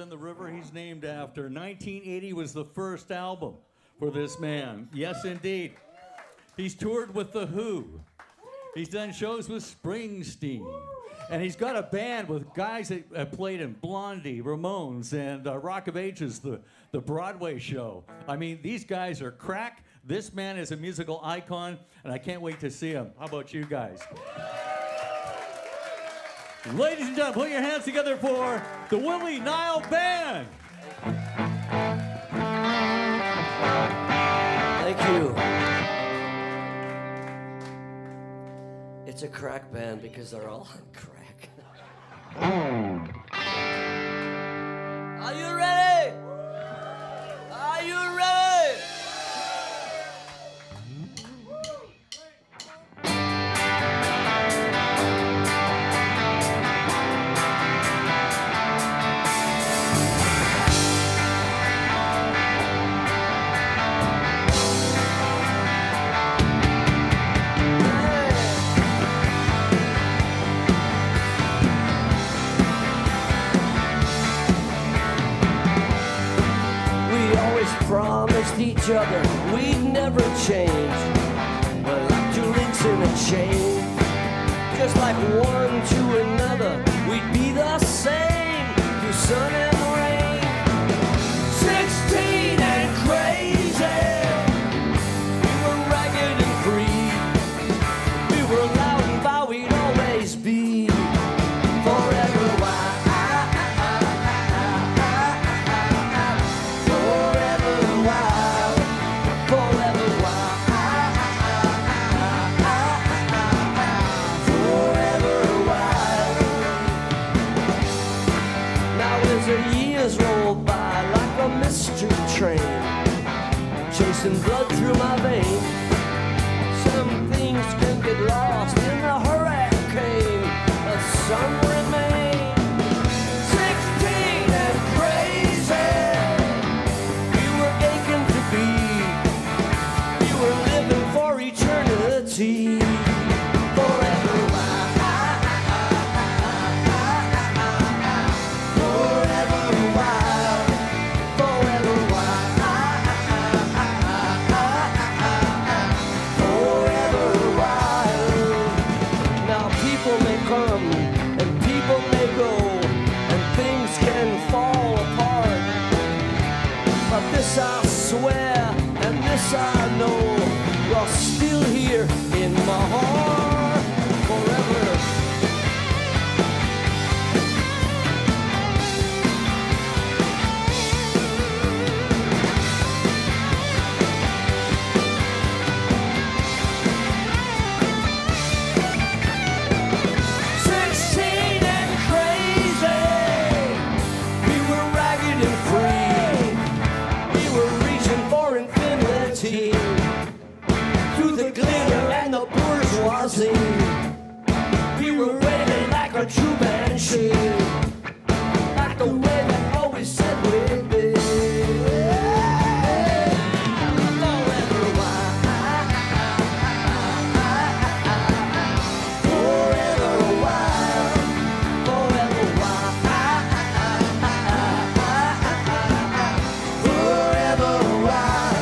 the river he's named after. 1980 was the first album for this man. Yes, indeed. He's toured with The Who. He's done shows with Springsteen. And he's got a band with guys that have played in Blondie, Ramones, and Rock of Ages, the Broadway show. I mean, these guys are crack. This man is a musical icon, and I can't wait to see him. How about you guys? Ladies and gentlemen, put your hands together for the Willie Nile Band. Thank you. It's a crack band because they're all on crack. Are you ready? Are you ready? Promised each other we'd never change, but like two links in a chain, just like one to another, we'd be the same through sun and rain. 16 and crazy, we were ragged and free, we were loud and vowed we'd always be forever wild. Mystery train, chasing blood through my veins. Some things can get lost in the hurricane, but some remain. 16 and crazy, we were aching to be. We were living for eternity. Forever wild. Forever wild. This I swear, and this I know, you're still here in my heart forever. 16 and crazy, we were ragged and free. Through the glitter and the bourgeoisie, we were raving like a true banshee, like the way that always said we'd be. Forever wild, forever wild, forever wild, forever wild.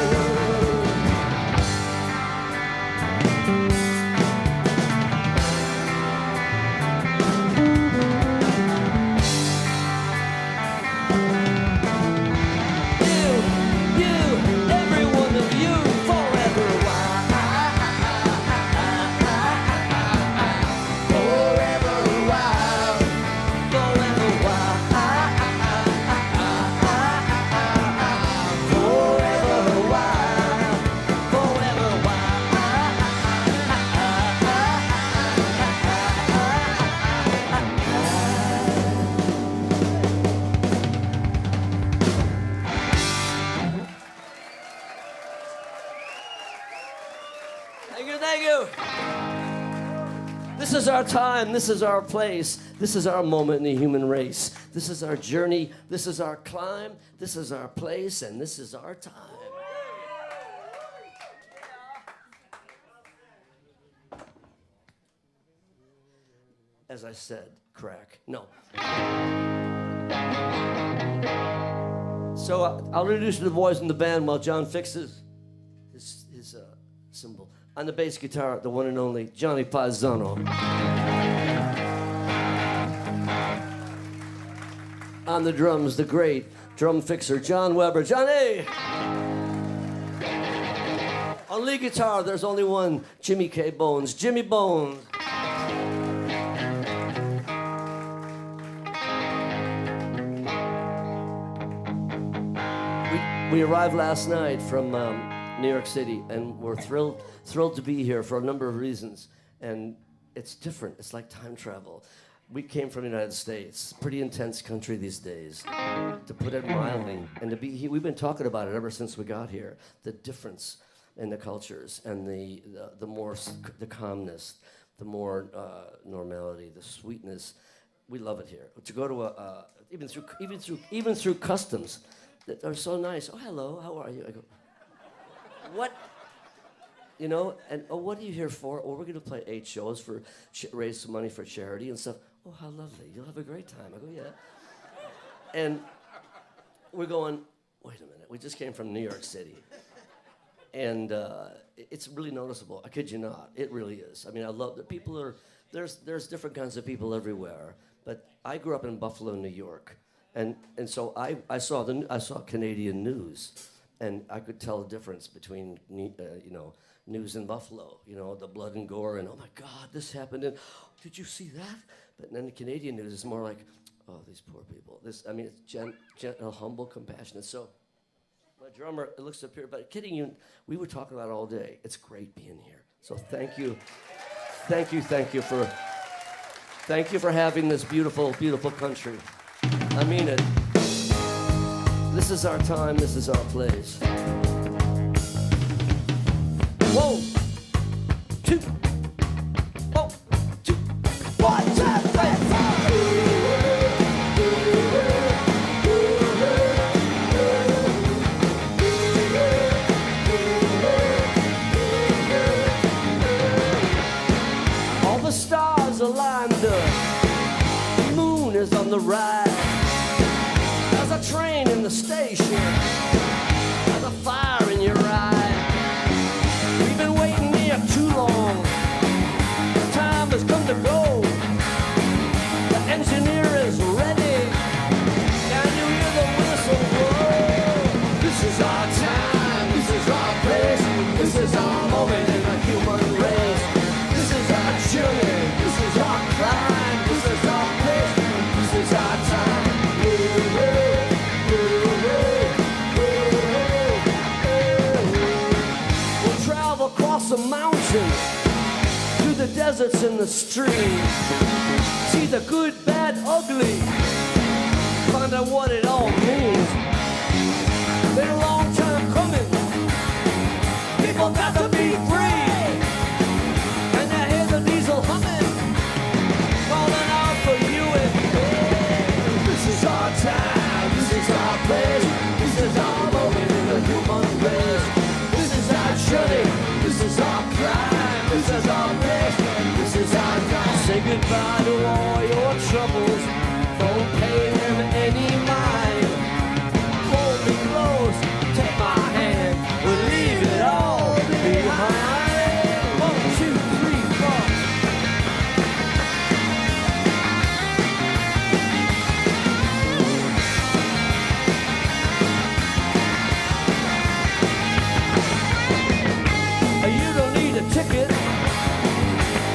Thank you. This is our time. This is our place. This is our moment in the human race. This is our journey. This is our climb. This is our place, and this is our time. As I said, crack. No. So I'll introduce you to the boys in the band while John fixes his cymbal. On the bass guitar, the one and only Johnny Paisano. On the drums, the great drum fixer, John Weber. Johnny! On lead guitar, there's only one, Jimmy K. Bones. Jimmy Bones. We arrived last night from New York City, and we're thrilled to be here for a number of reasons. And it's different. It's like time travel. We came from the United States, pretty intense country these days, to put it mildly. And to be here, we've been talking about it ever since we got here. The difference in the cultures and the calmness, the more normality, the sweetness. We love it here. To go to even through customs that are so nice. Oh, hello, how are you? I go, what? You know, and oh, what are you here for? Oh, we're going to play 8 shows for raise some money for charity and stuff. Oh, how lovely! You'll have a great time. I go, yeah. And we're going. Wait a minute. We just came from New York City, and it's really noticeable. I kid you not. It really is. I mean, I love that people are. There's different kinds of people everywhere. But I grew up in Buffalo, New York. And so I saw Canadian news, and I could tell the difference between news in Buffalo, the blood and gore, and oh my God, this happened, and did you see that? But then the Canadian news is more like, oh, these poor people. It's gentle, humble, compassionate. So my drummer looks up here, but kidding you, we would talk about it all day. It's great being here. So thank you for having this beautiful, beautiful country. I mean it. This is our time, this is our place. Whoa! 2. Whoa! 2. 1, 2, 3, 4. All the stars are lined up. The moon is on the rise. There's a train in the station. There's a fire in your eye. We've been waiting here too long. The time has come to go. The engineer is ready. Can you hear the whistle blow? This is our time. This is our place. This is our moment in the human race. This is our journey. This is our climb. This is our place. This is our time. We'll travel across the mountains, through the deserts and the streams, see the good, bad, ugly, find out what it all means. Been a long time coming. People got to be free. And I hear the diesel humming, calling out for you and me. This is our time. This is our place. This is our moment in the human race. This is our journey. This is our climb. This is our place. This is our time. Say goodbye to all your troubles. Don't pay them any mind. Hold me close. Take my hand. We'll leave it all behind. 1, 2, 3, 4. You don't need a ticket.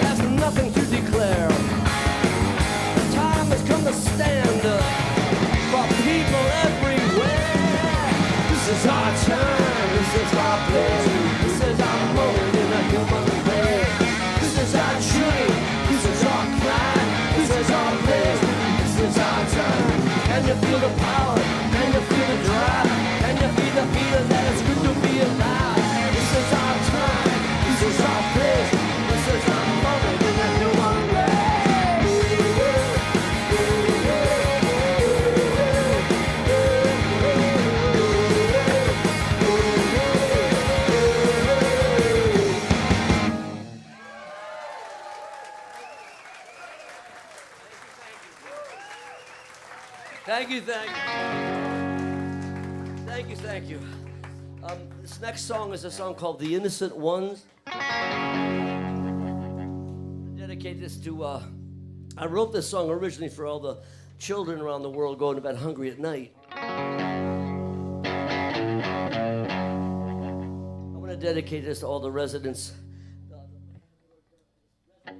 There's nothing to declare. The time has come to stand up for people everywhere. This is our time. This is our place. This is our moment in the human race. This is our journey. This is our climb. This is our place. This is our time. And you feel the power. And you feel the drive. And you feel the feeling that it's good to be alive. This is our time. This is our place. This is our moment in the human race. Thank you. Thank you. This next song is a song called The Innocent Ones. I dedicate this to, I wrote this song originally for all the children around the world going to bed hungry at night. I want to dedicate this to all the residents. I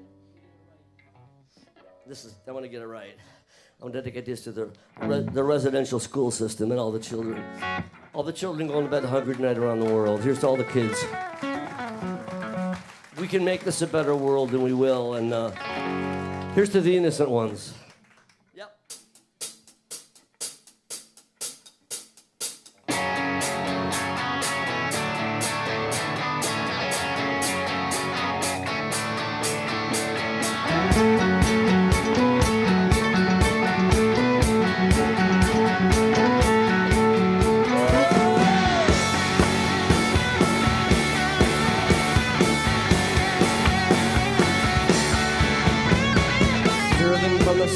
want to get it right. I want to dedicate this to the residential school system and all the children. All the children going to bed hungry tonight around the world. Here's to all the kids. We can make this a better world, and we will. And here's to the innocent ones. Yep.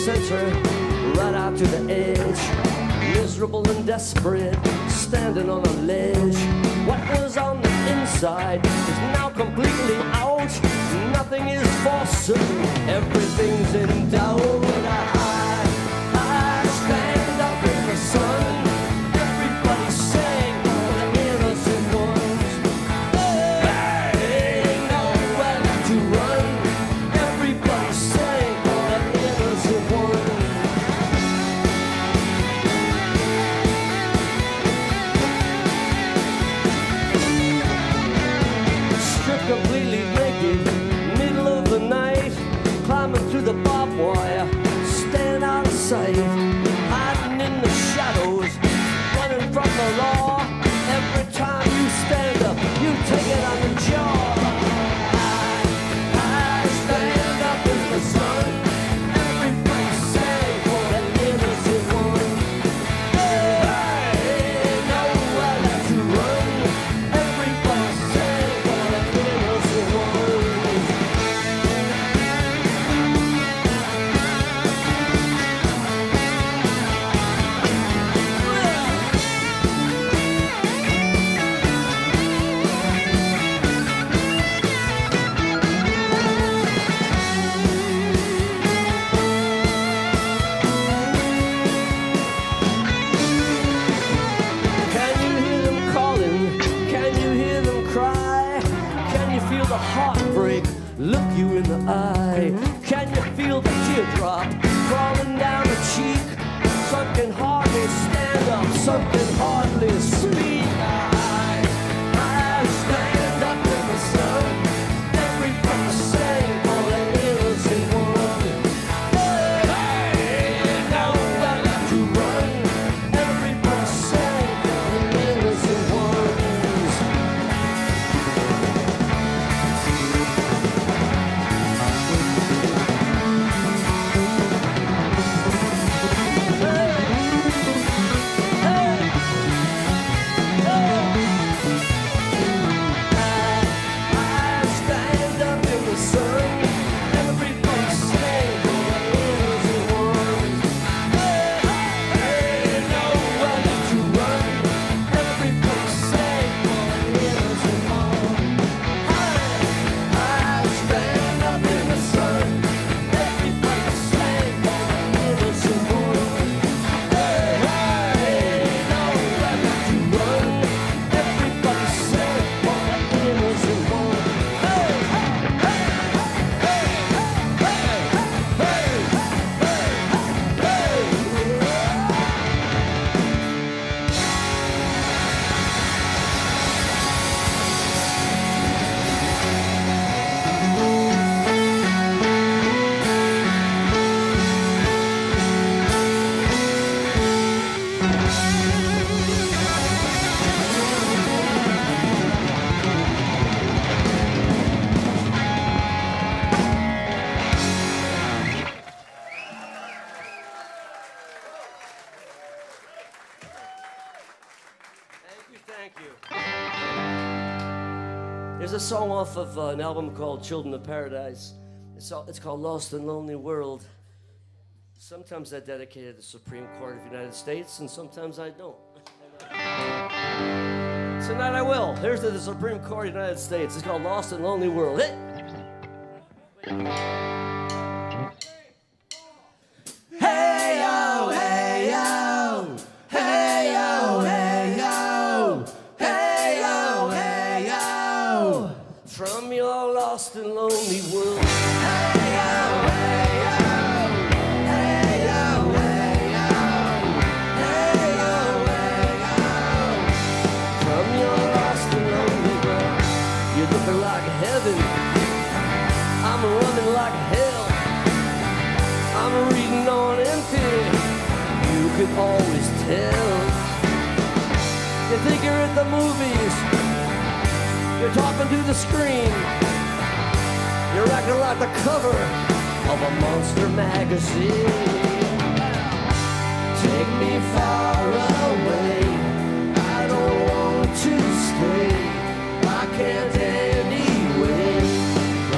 Center, right out to the edge, miserable and desperate, standing on a ledge. What was on the inside is now completely out. Nothing is for certain, everything's in doubt. I stand up in the sun. Everybody sang for the innocent ones. They know where to run. Everybody sang for the innocent ones. Stripped completely naked, middle of the night, climbing through the barbed wire, stand out of sight, hiding in the shadows, running from the law. Every time you stand up, you take it on the jaw. I stand up in the sun. Everybody sang for the innocent one. They know where to run. Everybody sang for the innocent one. Can you hear them calling? Can you hear them cry? Can you feel the heartbreak look you in the eye? Can you feel the teardrop crawling down the cheek? Some can hardly stand up, some can hardly speak. I stand up in the sun. Everybody sang for the innocent one. They know where to run. Everybody sang for the innocent ones. I stand up in the sun. Everybody sang for the innocent ones. They know where to run. Everybody sang for the innocent ones. I stand up in the sun. Everybody sang for the innocent ones. They know where to run. Everybody sang for the innocent ones. Thank you. There's a song off of an album called Children of Paradise. It's called Lost and Lonely World. Sometimes I dedicate it to the Supreme Court of the United States, and sometimes I don't. Tonight I will. Here's to the Supreme Court of the United States. It's called Lost and Lonely World. Hey! Hey yo, hey yo, hey yo, hey yo, hey yo, hey yo, from your lost and lonely world. Hey yo, hey yo, hey yo, hey yo, hey yo, hey yo, from your lost and lonely world. You're looking like heaven, I'm running like hell. I'm reading on empty, you can always tell. You think you're at the movies, you're talking to the screen, you're acting like the cover of a monster magazine. Take me far away, I don't want to stay, I can't anyway,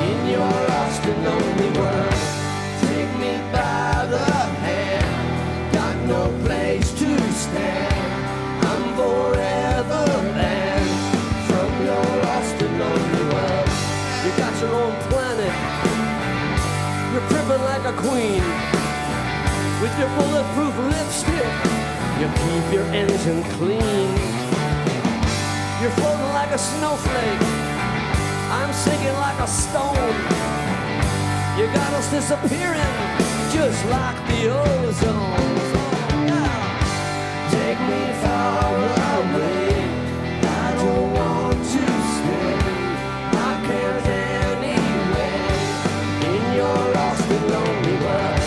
in your lost and lonely world. By the hand, got no place to stand, I'm forever banned from your lost and lonely world. You got your own planet, you're primping like a queen, with your bulletproof lipstick, you keep your engine clean. You're floating like a snowflake, I'm sinking like a stone. You got us disappearing, just like the ozone. Take me far away, I don't want to stay, I can't anyway, in your lost and lonely world.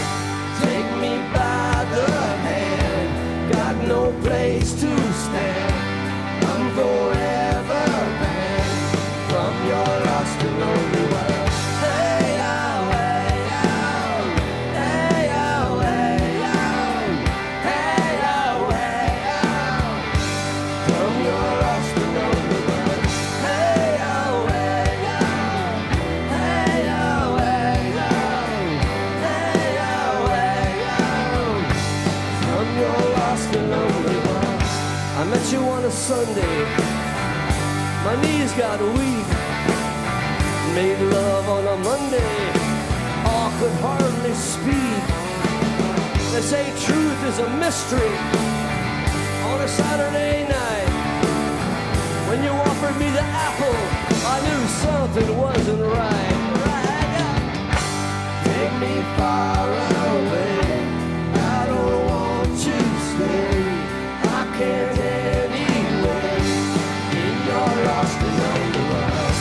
Take me by the hand, got no place to stand, I'm forever banned from your lost and lonely world. I met you on a Sunday, my knees got weak, made love on a Monday, oh, could hardly speak. They say truth is a mystery on a Saturday night. When you offered me the apple, I knew something wasn't right. Take me far away, I don't want to stay, I can't anyway, in your lost and lonely world.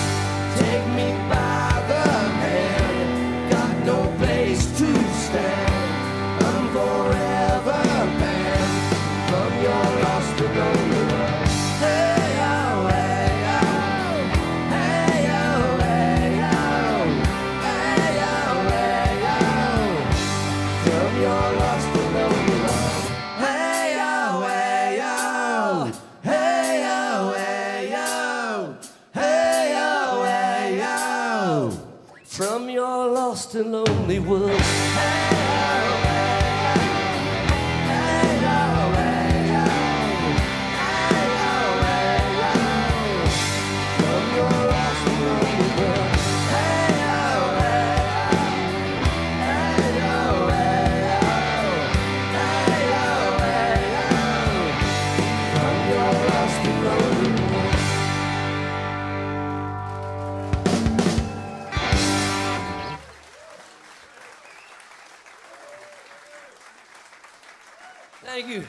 Take me by the hand, got no place to stand, I'm forever banned from your lost and lonely world. Hey yo, hey yo, hey yo, hey yo, hey yo, hey yo, from your lost and lonely world. Hey yo, hey yo, hey yo, hey yo, hey yo, hey yo, from your lost and lonely world. Thank you.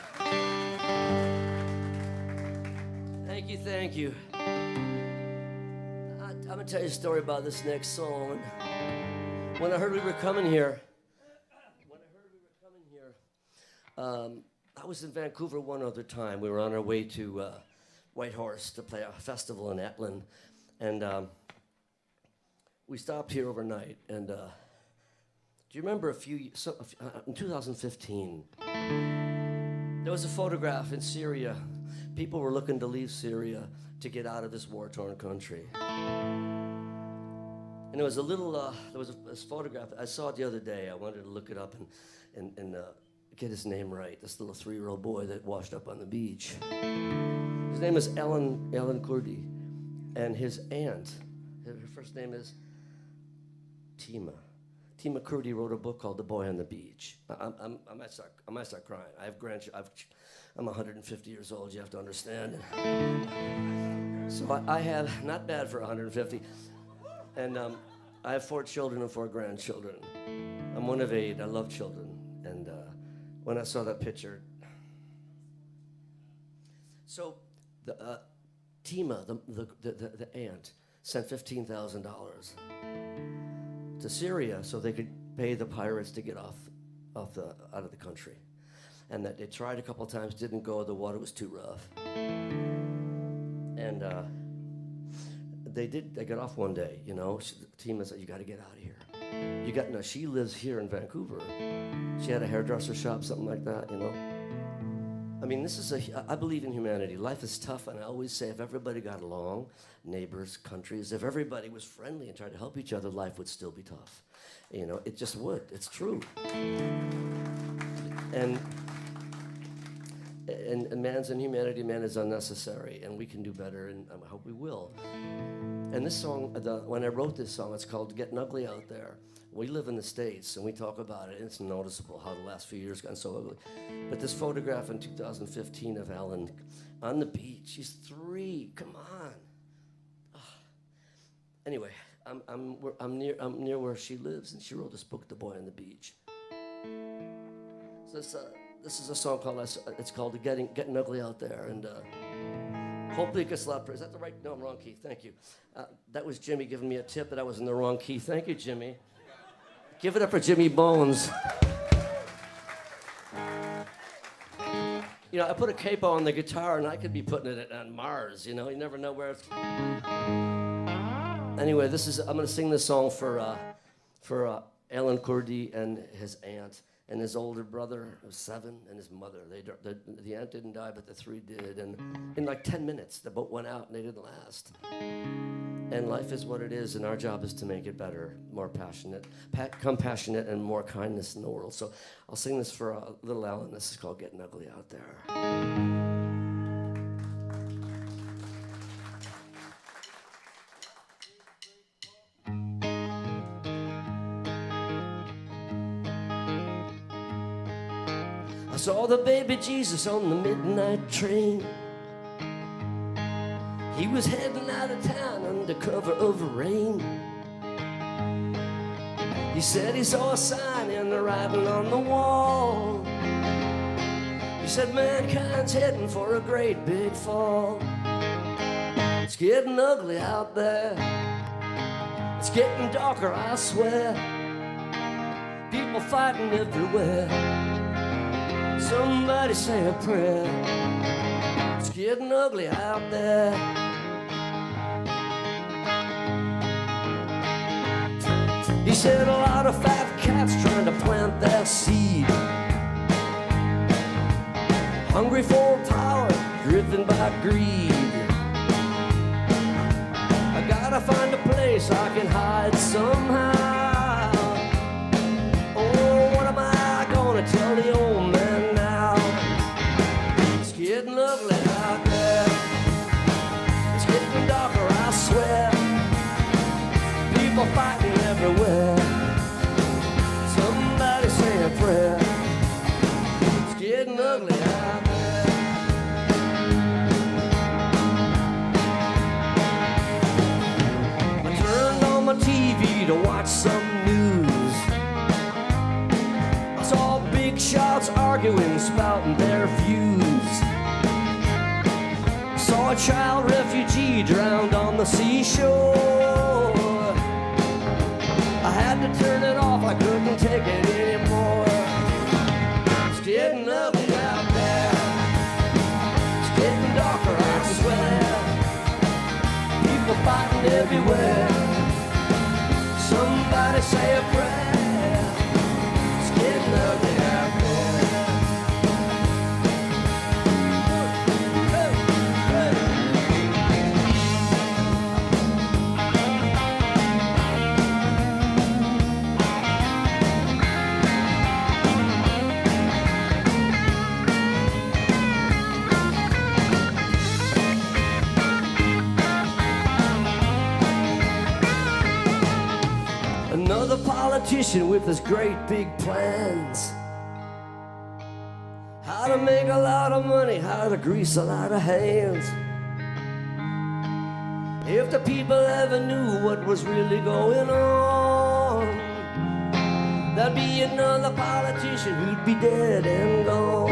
Thank you, thank you. I'm gonna tell you a story about this next song. When I heard we were coming here, I was in Vancouver one other time. We were on our way to Whitehorse to play a festival in Etlin, and we stopped here overnight. And do you remember in 2015? There was a photograph in Syria. People were looking to leave Syria to get out of this war-torn country. And there was a little, there was a photograph. I saw it the other day. I wanted to look it up. And and get his name right. This little 3-year-old boy that washed up on the beach. His name is Alan Kurdi, and his aunt, her first name is Tima. Tima Kurdi wrote a book called The Boy on the Beach. I might start crying. I have I'm 150 years old, you have to understand. So I have, not bad for 150, and I have 4 children and 4 grandchildren. I'm one of 8. I love children, and when I saw that picture, so the Tima, the aunt, sent $15,000 to Syria so they could pay the pirates to get out of the country, and that they tried a couple times, didn't go. The water was too rough, and they got off one day. You know, Tima said, "You got to get out of here. She lives here in Vancouver. She had a hairdresser shop, something like that. You know." I mean, I believe in humanity. Life is tough, and I always say if everybody got along, neighbors, countries, if everybody was friendly and tried to help each other, life would still be tough. You know, it just would. It's true. And man's inhumanity, man, is unnecessary, and we can do better, and I hope we will. And this song, when I wrote this song, it's called Getting Ugly Out There. We live in the States, and we talk about it, and it's noticeable how the last few years gotten so ugly. But this photograph in 2015 of Alan on the beach, he's 3, come on. Oh. Anyway, I'm near where she lives, and she wrote this book, The Boy on the Beach. So this is a song called Getting Ugly Out There, and hopefully it gets a lot. Is that the right? No, I'm wrong key. Thank you. That was Jimmy giving me a tip that I was in the wrong key. Thank you, Jimmy. Give it up for Jimmy Bones. You know, I put a capo on the guitar, and I could be putting it on Mars. You know, you never know where it's. Anyway, I'm going to sing this song for Alan Kurdi and his aunt. And his older brother was 7, and his mother. The aunt didn't die, but the 3 did. And in like 10 minutes, the boat went out, and they didn't last. And life is what it is, and our job is to make it better, more passionate, compassionate, and more kindness in the world. So I'll sing this for little Alan. This is called Getting Ugly Out There. I saw the baby Jesus on the midnight train. He was heading out of town under cover of rain. He said he saw a sign in the writing on the wall. He said mankind's heading for a great big fall. It's getting ugly out there. It's getting darker, I swear. People fighting everywhere. Somebody say a prayer. It's getting ugly out there. He said a lot of fat cats trying to plant their seed, hungry for power, driven by greed. I gotta find a place I can hide somehow. Oh, what am I gonna tell the old man now? It's getting ugly out there. It's getting darker, I swear. People fighting everywhere. Somebody say a prayer. It's getting ugly out there. I turned on my TV to watch some news. I saw big shots arguing, spouting their views. Saw a child refugee drowned on the seashore. I had to turn it off, I couldn't take it anymore. It's getting ugly out there. It's getting darker, I swear. People fighting everywhere. Somebody say a prayer. It's getting ugly out there. politician with his great big plans. How to make a lot of money, how to grease a lot of hands. If the people ever knew what was really going on, there'd be another politician who'd be dead and gone.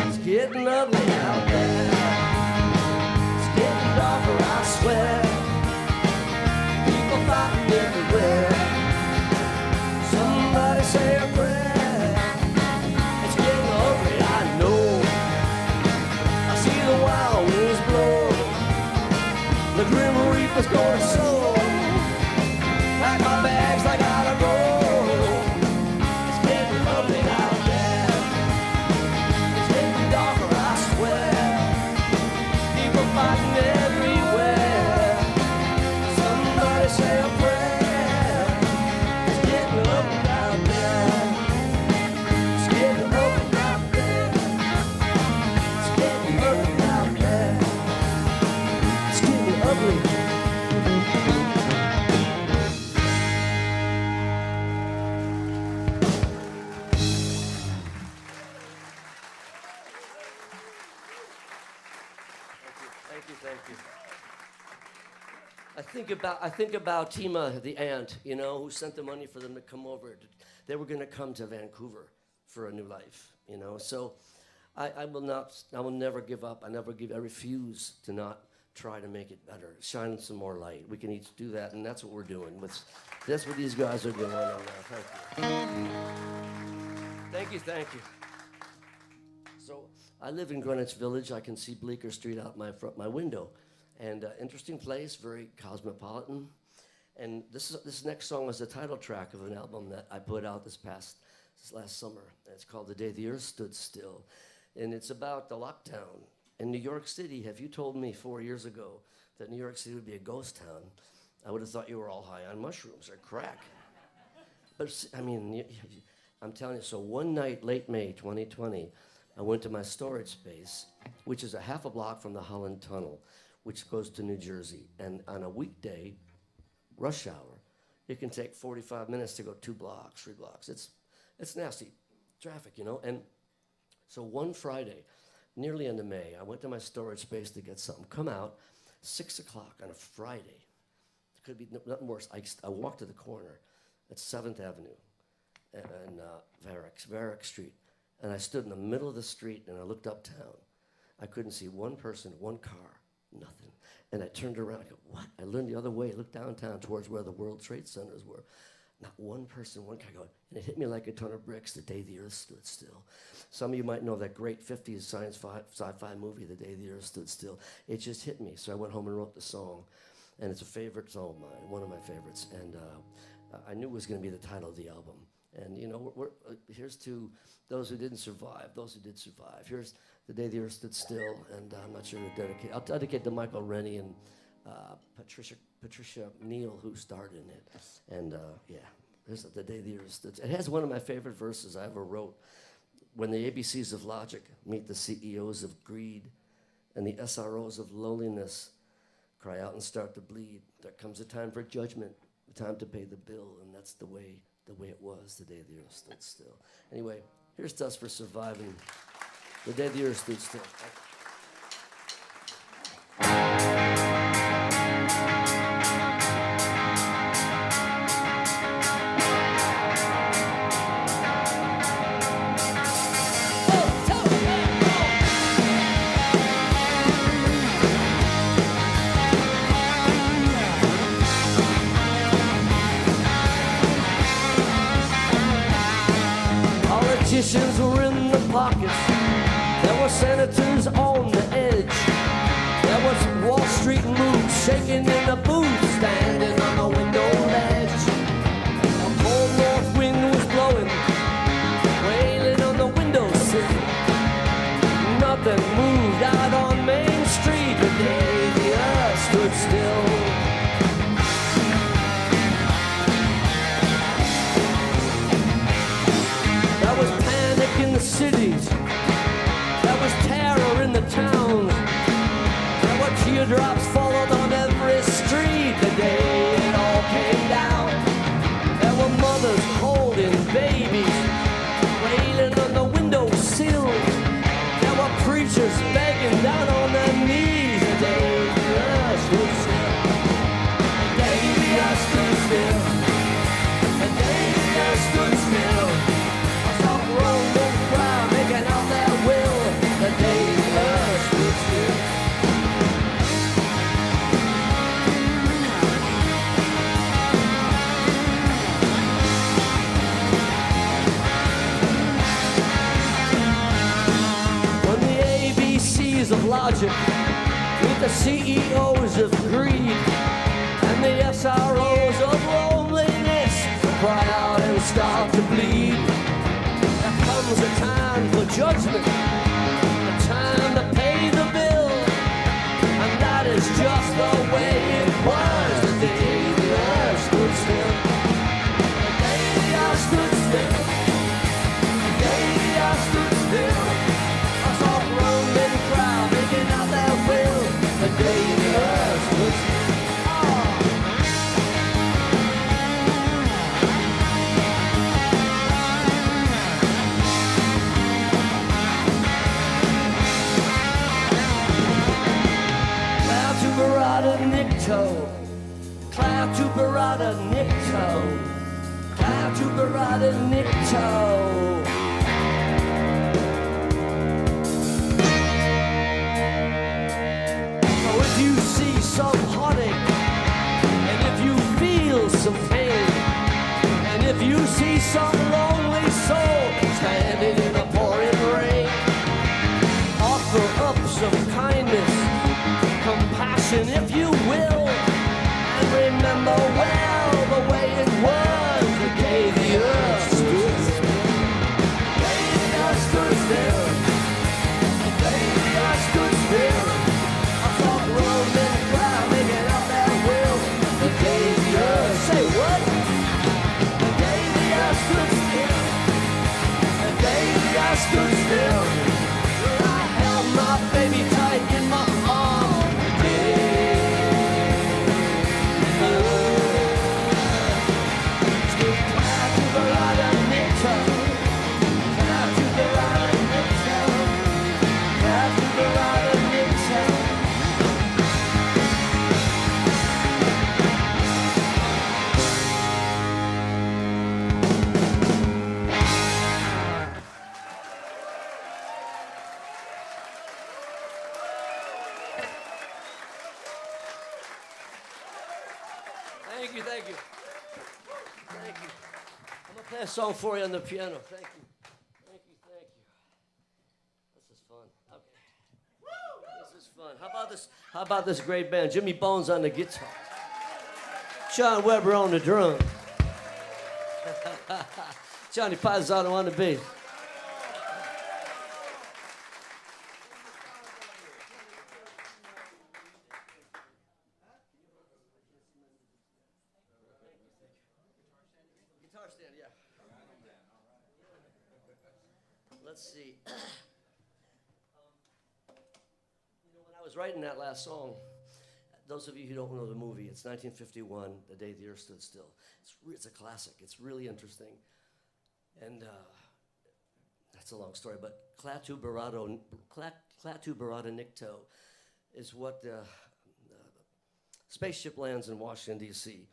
It's getting ugly out there. It's getting darker, I swear. People fighting everywhere. Somebody say a prayer. It's getting ugly, I know. I see the wild winds blow. The grim reaper's going slow. Pack my bags, I gotta go. It's getting ugly out there. It's getting darker, I swear. People fighting everywhere. Somebody say a prayer. It's getting ugly out there. It's getting ugly out there. It's getting ugly out there. It's getting ugly. Thank you. I think about Tima, the aunt, you know, who sent the money for them to come over. They were going to come to Vancouver for a new life, you know. So I will never give up. I refuse to not try to make it better, shine some more light. We can each do that, and that's what we're doing. That's what these guys are doing right now. Thank you. So I live in Greenwich Village. I can see Bleecker Street out my window. And interesting place, very cosmopolitan. And this next song was the title track of an album that I put out this last summer. It's called The Day the Earth Stood Still. And it's about the lockdown in New York City. Have you told me 4 years ago that New York City would be a ghost town, I would have thought you were all high on mushrooms or crack. But I mean, I'm telling you, so one night, late May 2020, I went to my storage space, which is a half a block from the Holland Tunnel, which goes to New Jersey. And on a weekday, rush hour, it can take 45 minutes to go 2 blocks, 3 blocks. It's nasty traffic, you know? And so one Friday, nearly into May, I went to my storage space to get something. Come out, 6 o'clock on a Friday. It could be nothing worse. I walked to the corner at 7th Avenue and Varick Street. And I stood in the middle of the street and I looked uptown. I couldn't see one person, one car, nothing. And I turned around, I go, what? I learned the other way, looked downtown towards where the World Trade Centers were. Not one person, one car going. And it hit me like a ton of bricks, The Day the Earth Stood Still. Some of you might know that great 50s sci-fi movie, The Day the Earth Stood Still. It just hit me, so I went home and wrote the song. And it's a favorite song of mine, one of my favorites. And I knew it was going to be the title of the album. And, you know, here's to those who didn't survive, those who did survive. Here's The Day the Earth Stood Still, and I'm not sure to dedicate. I'll dedicate to Michael Rennie and Patricia Neal, who starred in it. And, yeah, here's The Day the Earth Stood Still. It has one of my favorite verses I ever wrote. When the ABCs of logic meet the CEOs of greed and the SROs of loneliness, cry out and start to bleed. There comes a time for judgment, a time to pay the bill, and that's the way it was, The Day the Earth Stood Still. Anyway, here's to us for surviving The Day the Earth Stood Still. Politicians were in the pockets. There were senators on the edge. There was Wall Street moods shaking in the booth, standing on the window ledge. A cold north wind was blowing, wailing on the windowsill. Nothing moved out on Main Street the day the earth stood still. There was panic in the cities. There was terror in the towns. There were teardrops followed on every street the day it all came down. There were with the CEOs of greed and the SROs of loneliness. Cry out and start to bleed. There comes a time for judgment, a time to pay the bill, and that is just the way it was the day the earth stood still. The day the earth stood still. The day the earth stood still. I saw a roaming crowd making out their will. The day the earth stood still. Cloud to Barada Nikto, Cloud to Barada Nikto. So if you see some heartache, and if you feel some pain, and if you see some lonely soul standing in the pouring rain, offer up some kindness, compassion if you will, and remember well the way it was the day the earth stood still. The day the earth stood still. The day the earth stood still. I saw a roaming crowd making out their will. The day the earth, say what? The day the earth stood still. The day the earth stood still. I held my baby tight in my arms. Thank you. I'm gonna play a song for you on the piano. Thank you. This is fun. Okay. This is fun. How about this great band? Jimmy Bones on the guitar. John Weber on the drum. Johnny Paisano on the bass. Let's see. When I was writing that last song, those of you who don't know the movie, it's 1951, The Day the Earth Stood Still. It's a classic. It's really interesting. And that's a long story, but Klaatu Barada Nikto is what the spaceship lands in Washington, D.C.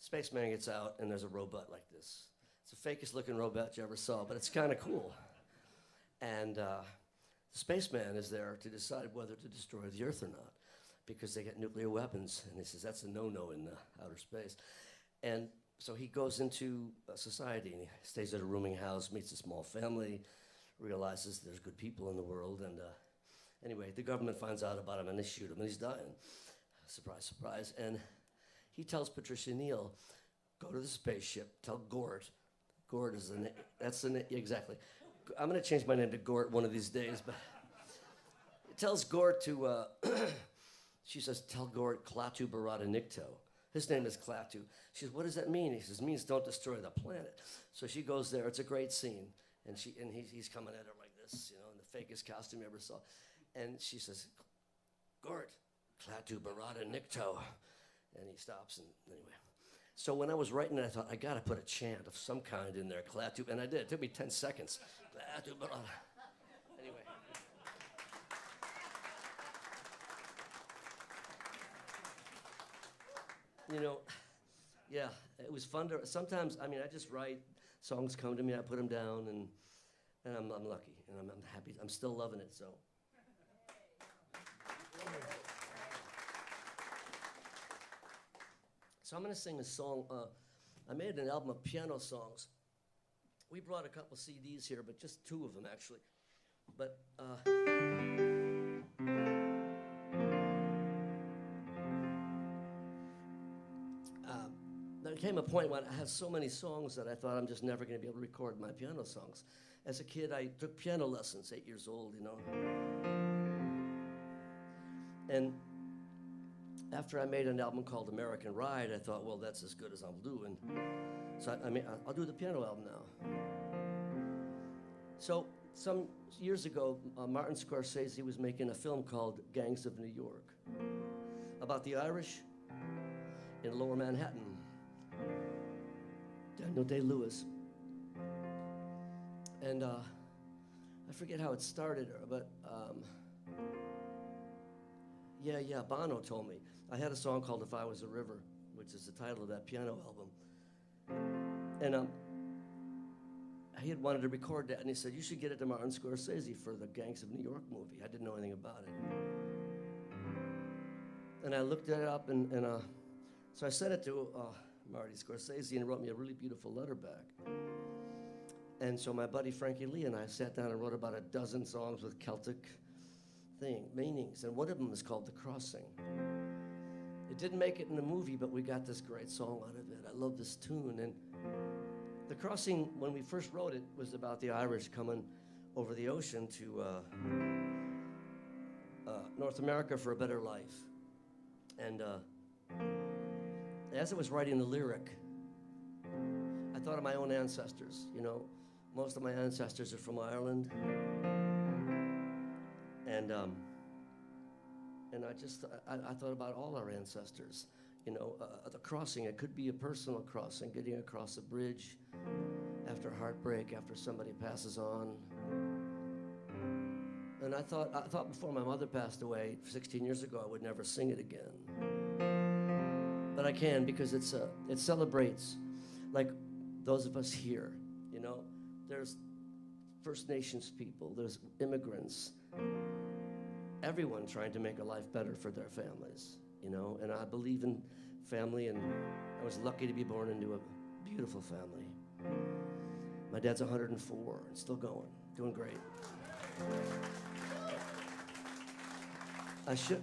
Spaceman gets out, and there's a robot like this. It's the fakest looking robot you ever saw, but it's kind of cool. And the spaceman is there to decide whether to destroy the Earth or not, because they get nuclear weapons. And he says that's a no-no in outer space. And so he goes into society, and he stays at a rooming house, meets a small family, realizes there's good people in the world. And anyway, the government finds out about him, and they shoot him, and he's dying. Surprise, surprise. And he tells Patricia Neal, go to the spaceship, tell Gort. Gort is the name. That's the name, exactly. I'm going to change my name to Gort one of these days, but it tells Gort to, she says, tell Gort Klaatu Barada Nikto. His name is Klaatu. She says, what does that mean? He says, it means don't destroy the planet. So she goes there. It's a great scene. And he's coming at her like this, in the fakest costume you ever saw. And she says, Gort, Klaatu Barada Nikto. And he stops, and anyway. So when I was writing it, I thought, I got to put a chant of some kind in there, Klaatu, and I did. It took me 10 seconds. Klaatu Barada. Anyway. Yeah, it was fun to, sometimes, I just write, songs come to me, I put them down, and I'm lucky, and I'm happy. I'm still loving it, so. So I'm going to sing a song. I made an album of piano songs. We brought a couple CDs here, but just 2 of them, actually. But came a point when I had so many songs that I thought I'm just never going to be able to record my piano songs. As a kid, I took piano lessons, 8 years old, you know. And after I made an album called American Ride, I thought, well, that's as good as I'll do. And so I'll do the piano album now. So some years ago, Martin Scorsese was making a film called Gangs of New York about the Irish in Lower Manhattan. Daniel Day-Lewis. And I forget how it started, but yeah, Bono told me. I had a song called If I Was a River, which is the title of that piano album. And he had wanted to record that, and he said, you should get it to Martin Scorsese for the Gangs of New York movie. I didn't know anything about it. And I looked it up, and so I sent it to Marty Scorsese, and he wrote me a really beautiful letter back. And so my buddy Frankie Lee and I sat down and wrote about a dozen songs with Celtic meanings, and one of them is called The Crossing. It didn't make it in the movie, but we got this great song out of it. I love this tune. And The Crossing, when we first wrote it, was about the Irish coming over the ocean to North America for a better life. And as I was writing the lyric, I thought of my own ancestors. You know, most of my ancestors are from Ireland. And I thought about all our ancestors. You know, the crossing, it could be a personal crossing, getting across a bridge after heartbreak, after somebody passes on. And I thought before my mother passed away 16 years ago, I would never sing it again. But I can, because it celebrates, like, those of us here, you know. There's First Nations people, there's immigrants, everyone trying to make a life better for their families, you know. And I believe in family, and I was lucky to be born into a beautiful family. My dad's 104 and still going, doing great. I should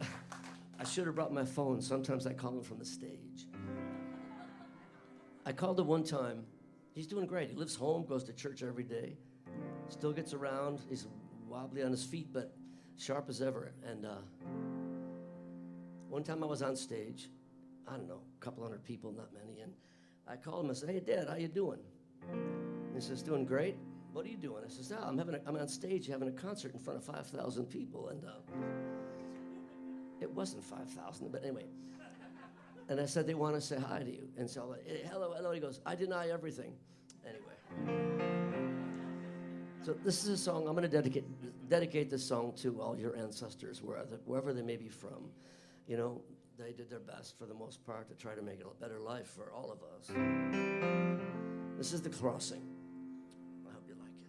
have brought my phone. Sometimes I call him from the stage. I called him one time. He's doing great. He lives home, goes to church every day, still gets around. He's wobbly on his feet, but sharp as ever. And one time I was on stage, I don't know, a couple hundred people, not many, and I called him and said, hey, Dad, how you doing? And he says, doing great. What are you doing? I says, I'm on stage having a concert in front of 5,000 people, and it wasn't 5,000, but anyway. And I said, they want to say hi to you. And so, hey, hello. He goes, I deny everything. Anyway. So this is a song, I'm going to dedicate this song to all your ancestors, wherever they may be from. You know, they did their best for the most part to try to make it a better life for all of us. This is The Crossing. I hope you like it.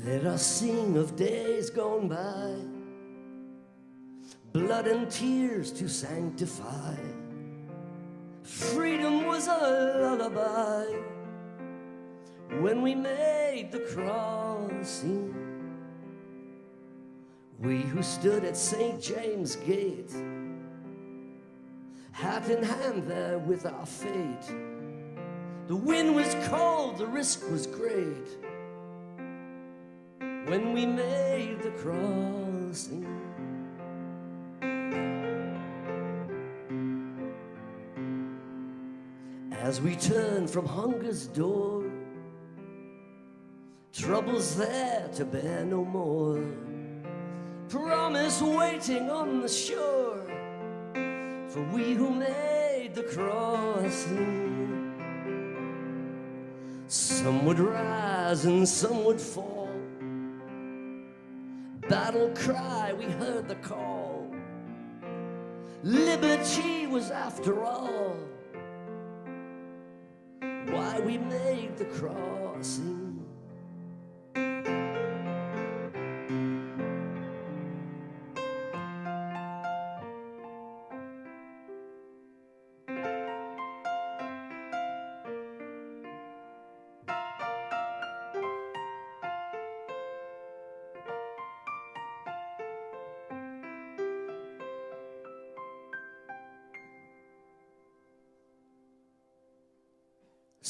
Let us sing of days gone by, blood and tears to sanctify. Freedom was a lullaby when we made the crossing. We who stood at St. James Gate, hat in hand there with our fate. The wind was cold, the risk was great when we made the crossing. As we turn from hunger's door, troubles there to bear no more. Promise waiting on the shore for we who made the crossing. Some would rise and some would fall. Battle cry, we heard the call. Liberty was after all why we made the crossing.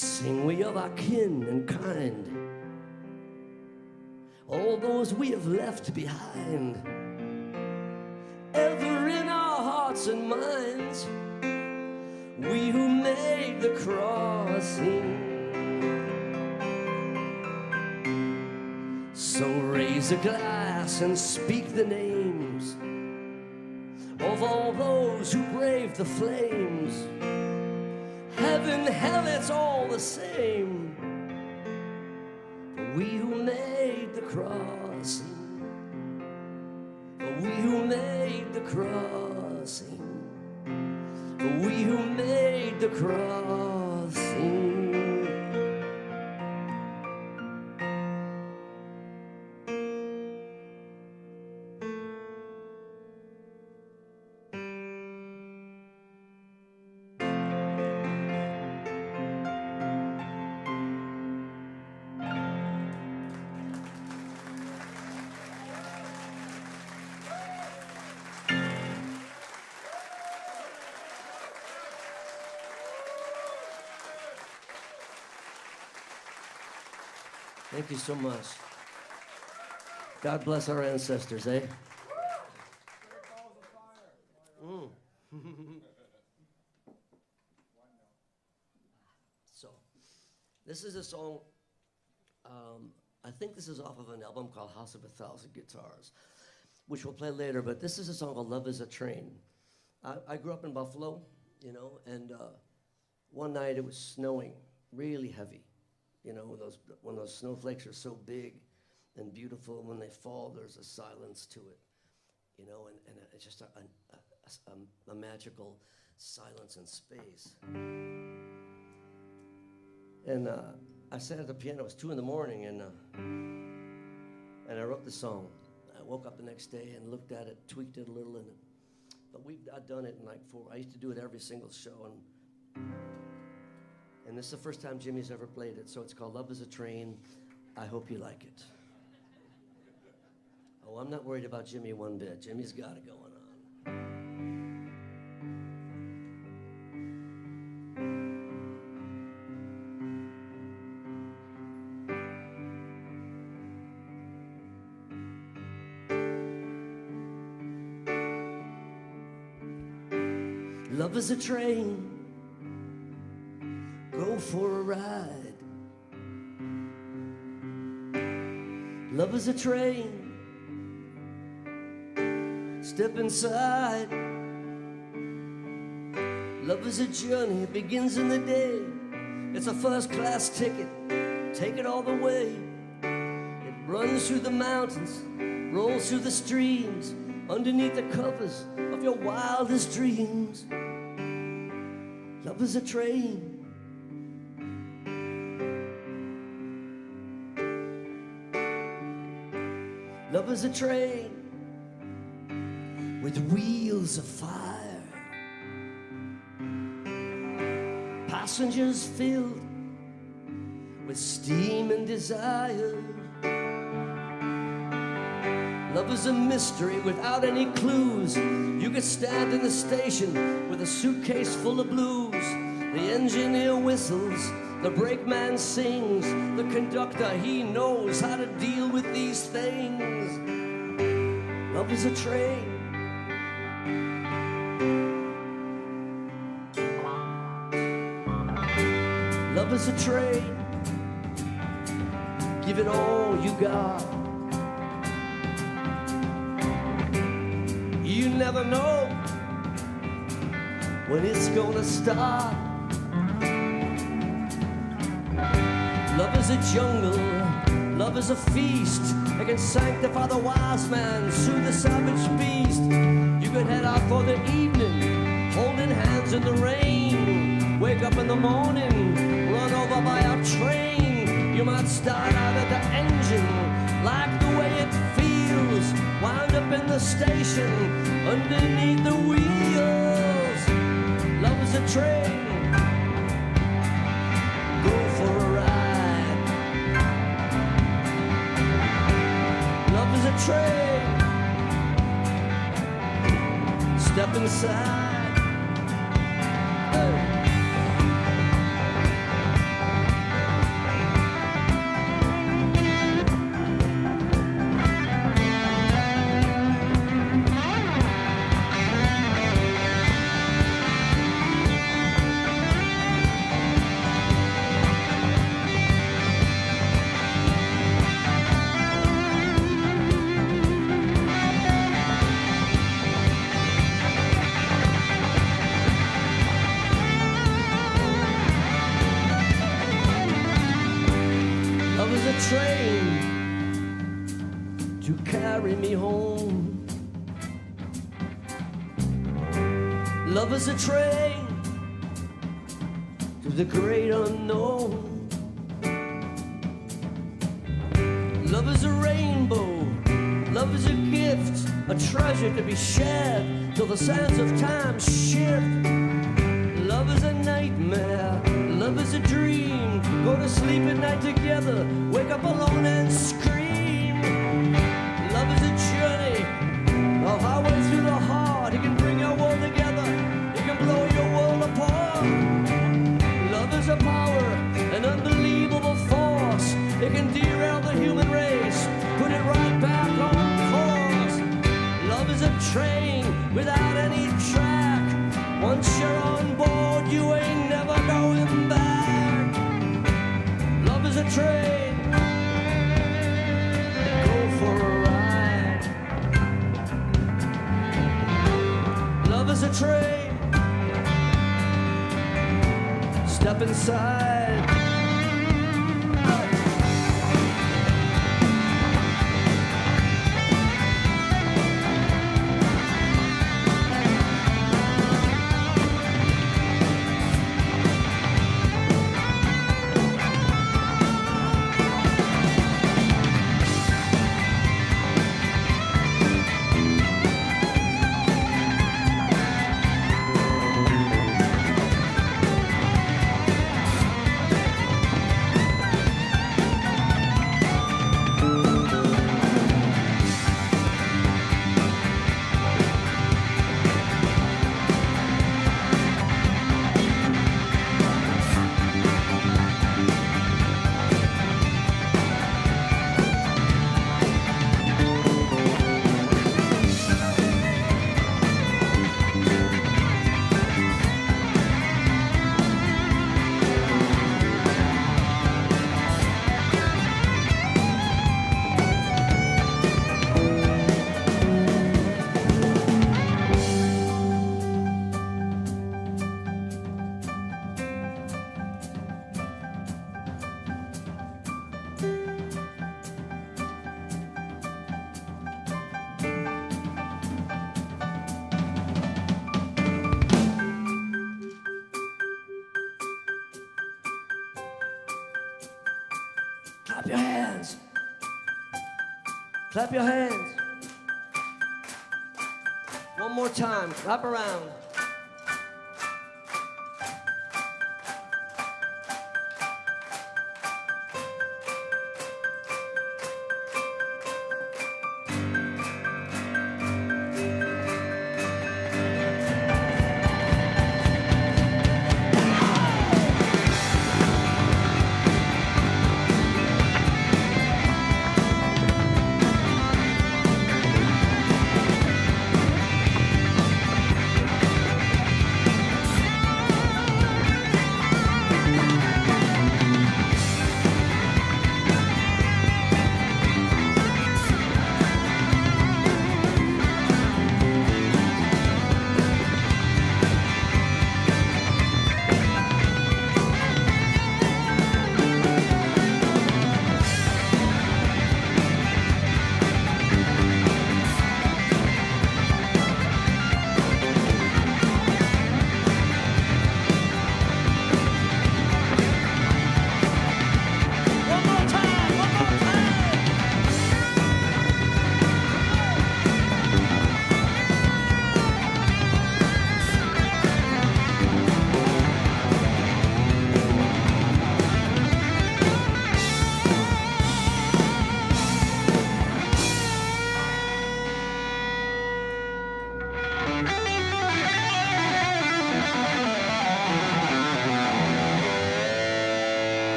Sing we of our kin and kind, all those we have left behind, ever in our hearts and minds, we who made the crossing. So raise a glass and speak the names of all those who braved the flames. Heaven, hell, it's all the same. For we who made the crossing, for we who made the crossing, for we who made the crossing. Thank you so much. God bless our ancestors, eh? So, this is a song, I think this is off of an album called House of a Thousand Guitars, which we'll play later, but this is a song called Love is a Train. I grew up in Buffalo, you know, and one night it was snowing really heavy. You know, when those snowflakes are so big and beautiful, when they fall, there's a silence to it, you know, and it's just a magical silence in space. And I sat at the piano. It was 2 a.m, and I wrote the song. I woke up the next day and looked at it, tweaked it a little, but I'd done it in like 4. I used to do it every single show, and this is the first time Jimmy's ever played it, so it's called Love is a Train. I hope you like it. Oh, I'm not worried about Jimmy one bit. Jimmy's got it going on. Love is a train. Go for a ride. Love is a train. Step inside. Love is a journey. It begins in the day. It's a first-class ticket. Take it all the way. It runs through the mountains, rolls through the streams, underneath the covers of your wildest dreams. Love is a train. Love is a train with wheels of fire, passengers filled with steam and desire. Love is a mystery without any clues. You could stand in the station with a suitcase full of blues. The engineer whistles, the brakeman sings, the conductor, he knows how to deal with these things. Love is a train. Love is a train. Give it all you got. You never know when it's gonna start. Love is a jungle, love is a feast. It can sanctify the wise man, soothe the savage beast. You could head out for the evening, holding hands in the rain. Wake up in the morning, run over by a train. You might start out at the engine, like the way it feels. Wound up in the station, underneath the wheels. Love is a train. Go for a ride. Love is a train. Step inside. Hey. me home. Love is a train to the great unknown. Love is a rainbow, love is a gift, a treasure to be shared till the sands of time shift. Love is a nightmare, love is a dream. Go to sleep at night together, wake up alone and scream. Love is a journey, a highway through the heart. It can bring your world together, it can blow your world apart. Love is a power, an unbelievable force. It can derail the human race, put it right back on course. Love is a train without any track. Once you're on board, you ain't never going back. Love is a train, go for a ride. Love is a train, step inside. Clap your hands. Clap your hands. One more time. Clap around.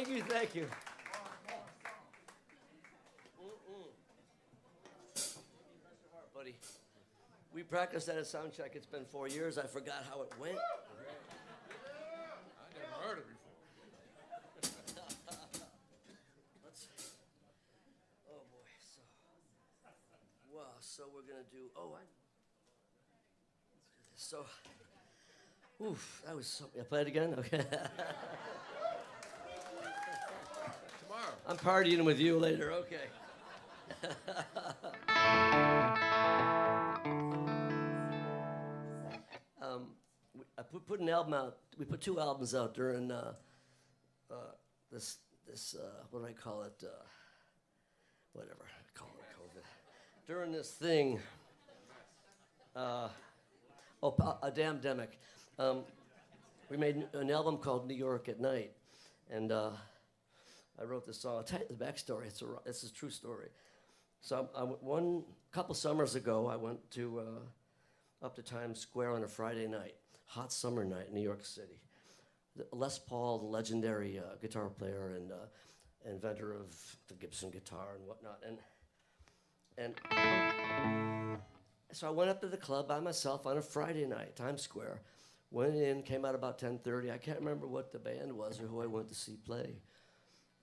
Thank you, thank you. Buddy, we practiced that at sound check. It's been 4 years. I forgot how it went. I never heard it before. Oh boy, so we're gonna do. Oof, that was so. Yeah, play it again. Okay. Tomorrow. I'm partying with you later. Okay. I put an album out. We put 2 albums out during this what do I call it? Whatever I call it, COVID. During this thing. A damn demic. We made an album called New York at Night, and I wrote this song. I'll tell you the backstory. It's a true story. So one couple summers ago, I went to up to Times Square on a Friday night, hot summer night in New York City. Les Paul, the legendary guitar player and inventor of the Gibson guitar and whatnot, and so I went up to the club by myself on a Friday night, Times Square. Went in, came out about 10:30. I can't remember what the band was or who I went to see play.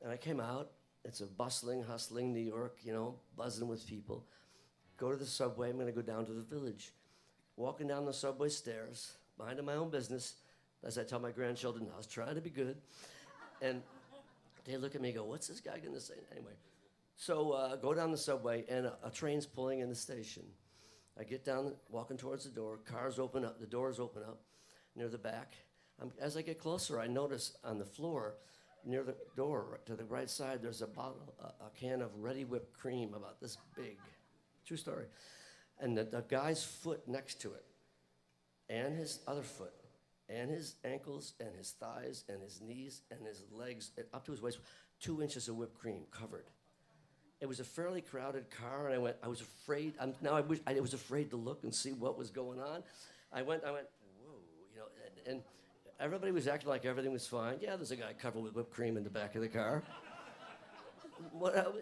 And I came out. It's a bustling, hustling New York, buzzing with people. Go to the subway. I'm going to go down to the Village. Walking down the subway stairs, minding my own business, as I tell my grandchildren, I was trying to be good. And they look at me and go, what's this guy going to say? Anyway, so go down the subway, and a train's pulling in the station. I get down, walking towards the door, cars open up, the doors open up near the back. As I get closer, I notice on the floor near the door to the right side, there's a bottle, a can of ready whipped cream about this big. True story. And the guy's foot next to it, and his other foot, and his ankles, and his thighs, and his knees, and his legs, up to his waist, 2 inches of whipped cream covered. It was a fairly crowded car, and I was afraid. I was afraid to look and see what was going on. I went, whoa, and everybody was acting like everything was fine. Yeah, there's a guy covered with whipped cream in the back of the car.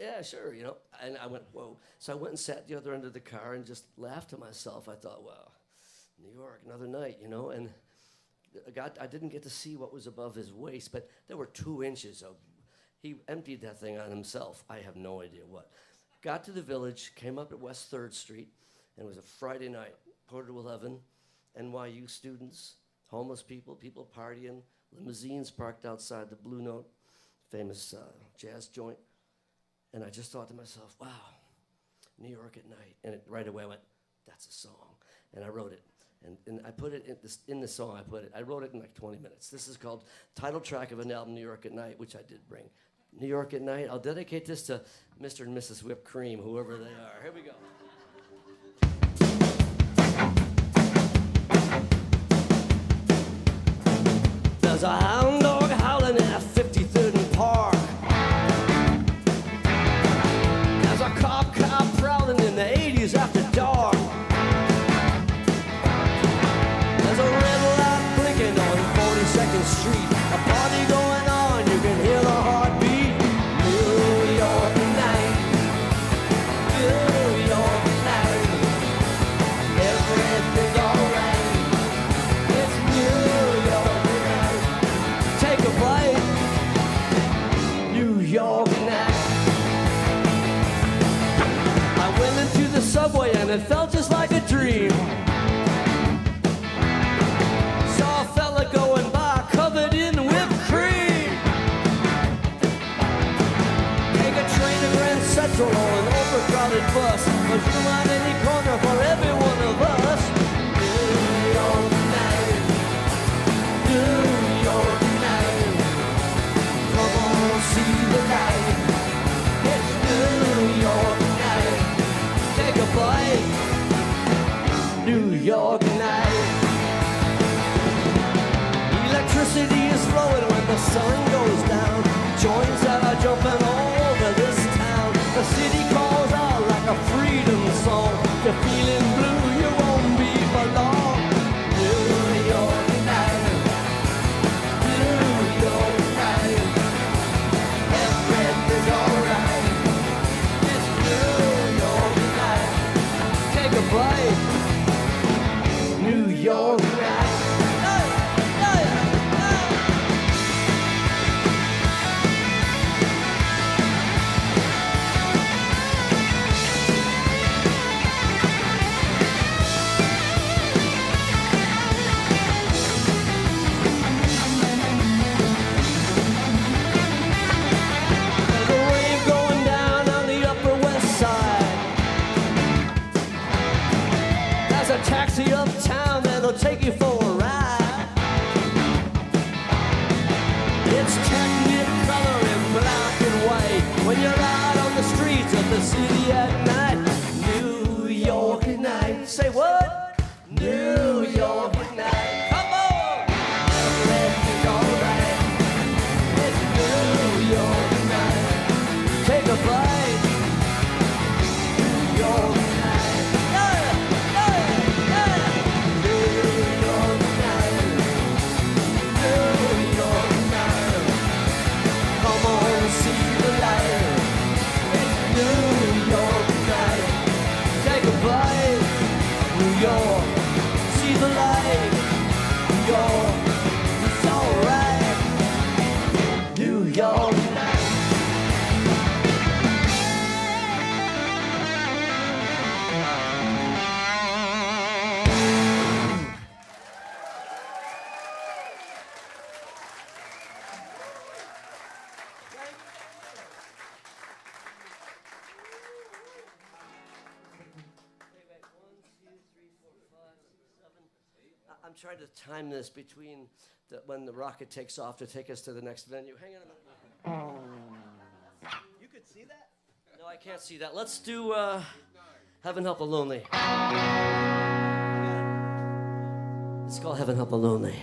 Yeah, sure, And I went, whoa. So I went and sat at the other end of the car and just laughed to myself. I thought, wow, New York, another night, And I didn't get to see what was above his waist, but there were 2 inches of. He emptied that thing on himself. I have no idea what. Got to the Village, came up at West 3rd Street, and it was a Friday night, 10:45, NYU students, homeless people partying, limousines parked outside the Blue Note, famous jazz joint. And I just thought to myself, wow, New York at Night. And right away I went, that's a song. And I wrote it. And I put it in the song. I wrote it in like 20 minutes. This is called title track of an album, New York at Night, which I did bring. New York at Night. I'll dedicate this to Mr. and Mrs. Whipped Cream, whoever they are. Here we go. There's a hound dog howling at 53rd and Park. There's a cop car prowling in the 80s after dark. There's a red light blinking on 42nd Street. A party going on, you can hear the heartbeat. New York night, New York night. Everything's alright. It's New York night. Take a bite. New York night. I went into the subway and it felt just like a dream. Going by covered in whipped cream. Take a train to Grand Central or an overcrowded bus. There's room on any corner for every one of us. New York night, New York night. Come on, see the light. It's New York night. Take a bite. New York night. Electricity is flowing when the sun goes down. Joints that are jumping all over this town. The city calls out like a freedom song. You're feeling blue, you won't be for long. New York night, New York night. City at night, New York at night. Say what? New York at night. Come on! Everything's alright. It's New York at night. Take a bite. New York at night. Yeah, yeah, yeah. New York at night. New York at night. Come on, see the light. It's New York at night. Take a bite. New York, see the light. New York, it's alright. New York night. I'm trying to time this between when the rocket takes off to take us to the next venue. Hang on a minute. You could see that? No, I can't see that. Let's do Heaven Help a Lonely. It's called Heaven Help a Lonely.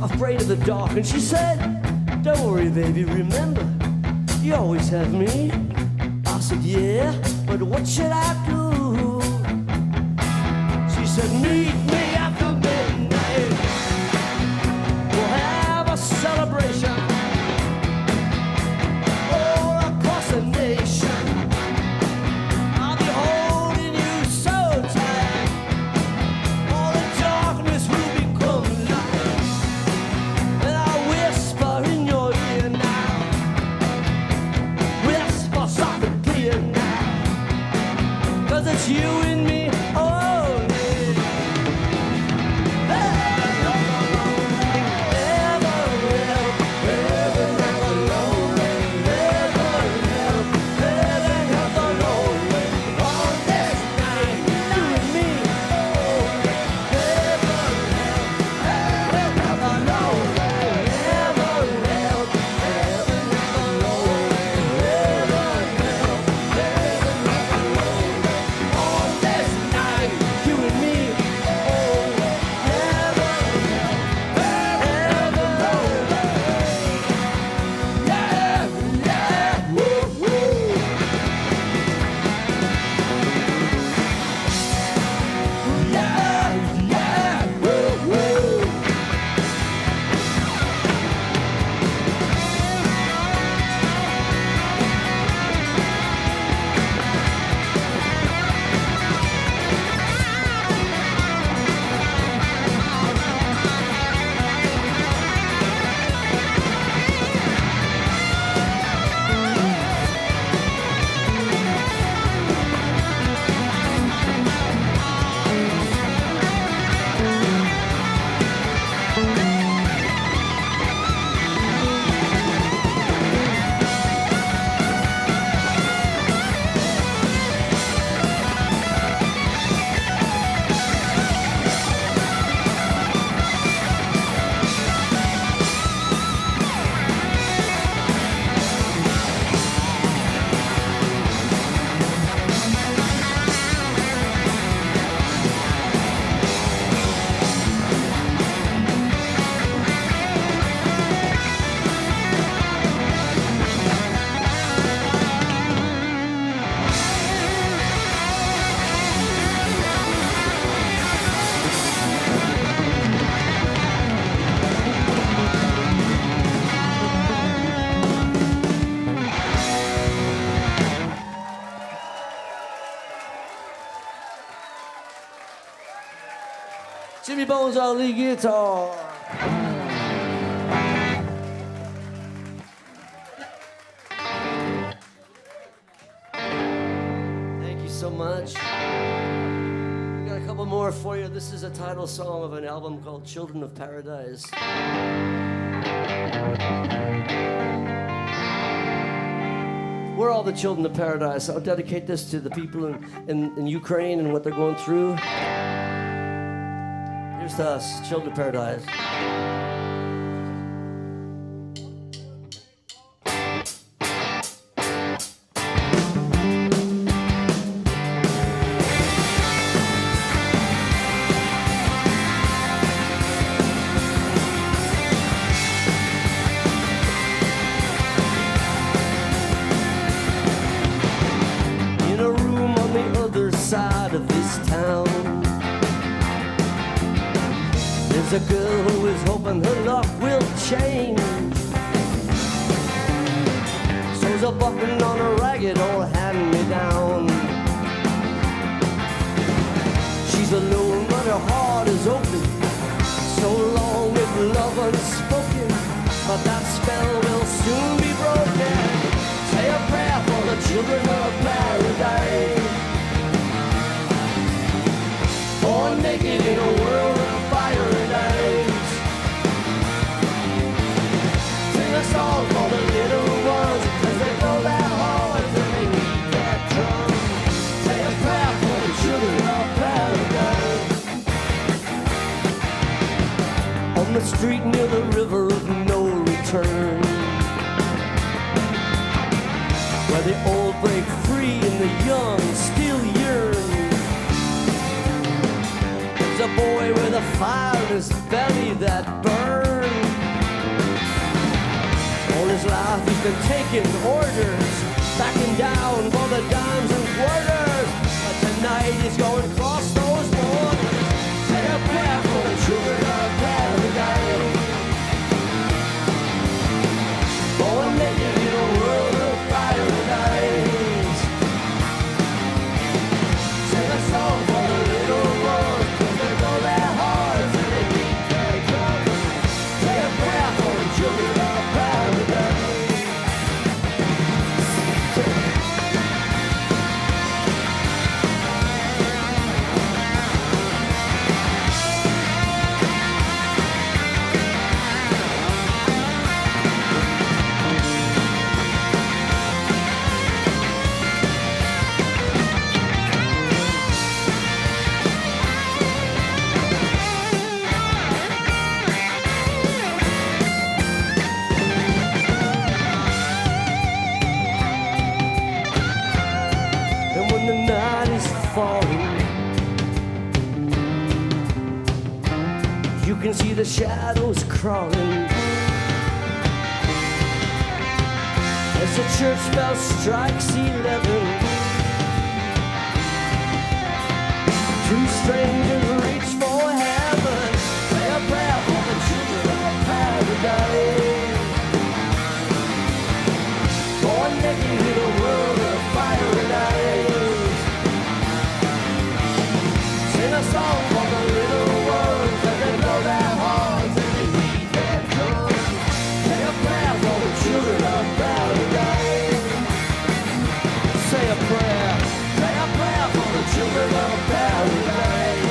Afraid of the dark, and she said, don't worry, baby, remember, you always have me. I said, yeah, but what should I do? She said, meet me after midnight. Bones on lead guitar. Thank you so much. We got a couple more for you. This is a title song of an album called Children of Paradise. We're all the children of paradise. I'll dedicate this to the people in Ukraine and what they're going through. Here's to us, children of paradise. Of this town, there's a girl who is hoping her luck will change. Sews a button on a ragged old hand-me-down. She's alone but her heart is open, so long with love unspoken, but that spell will soon be broken. Say a prayer for the children of paradise, born naked in a world of fire and ice. Sing a song for the little ones as they blow their horns and they beat their drums. Say a prayer for the children of paradise. On the street near the river of no return, where the old break free and the young still yearn. A boy with a fire in his belly that burns. All his life he's been taking orders, backing down for the dimes and quarters. But tonight he's going across those borders. Say a prayer for the children of paradise, born naked in a world of fire and ice. Sing a song for the little ones. You can see the shadows crawling as the church bell strikes 11. Two strangers reach for heaven, say a prayer for the children of paradise, born naked in a world of fire and ice. Sing a song for the little ones as they blow their horns and they beat their drums. Say a prayer for the children of paradise. Say a prayer for the children of paradise.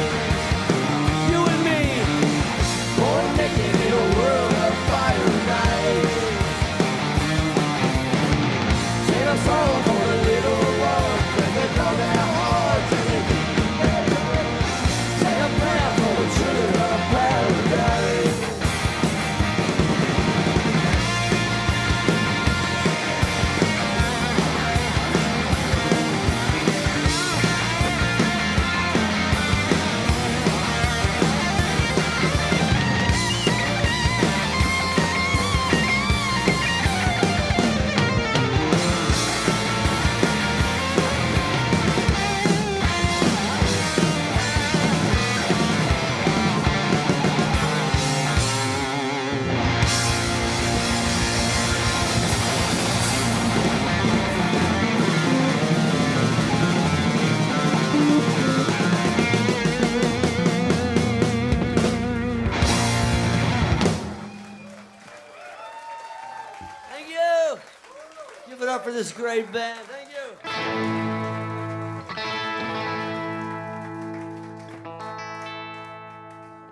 up for this great band. Thank you.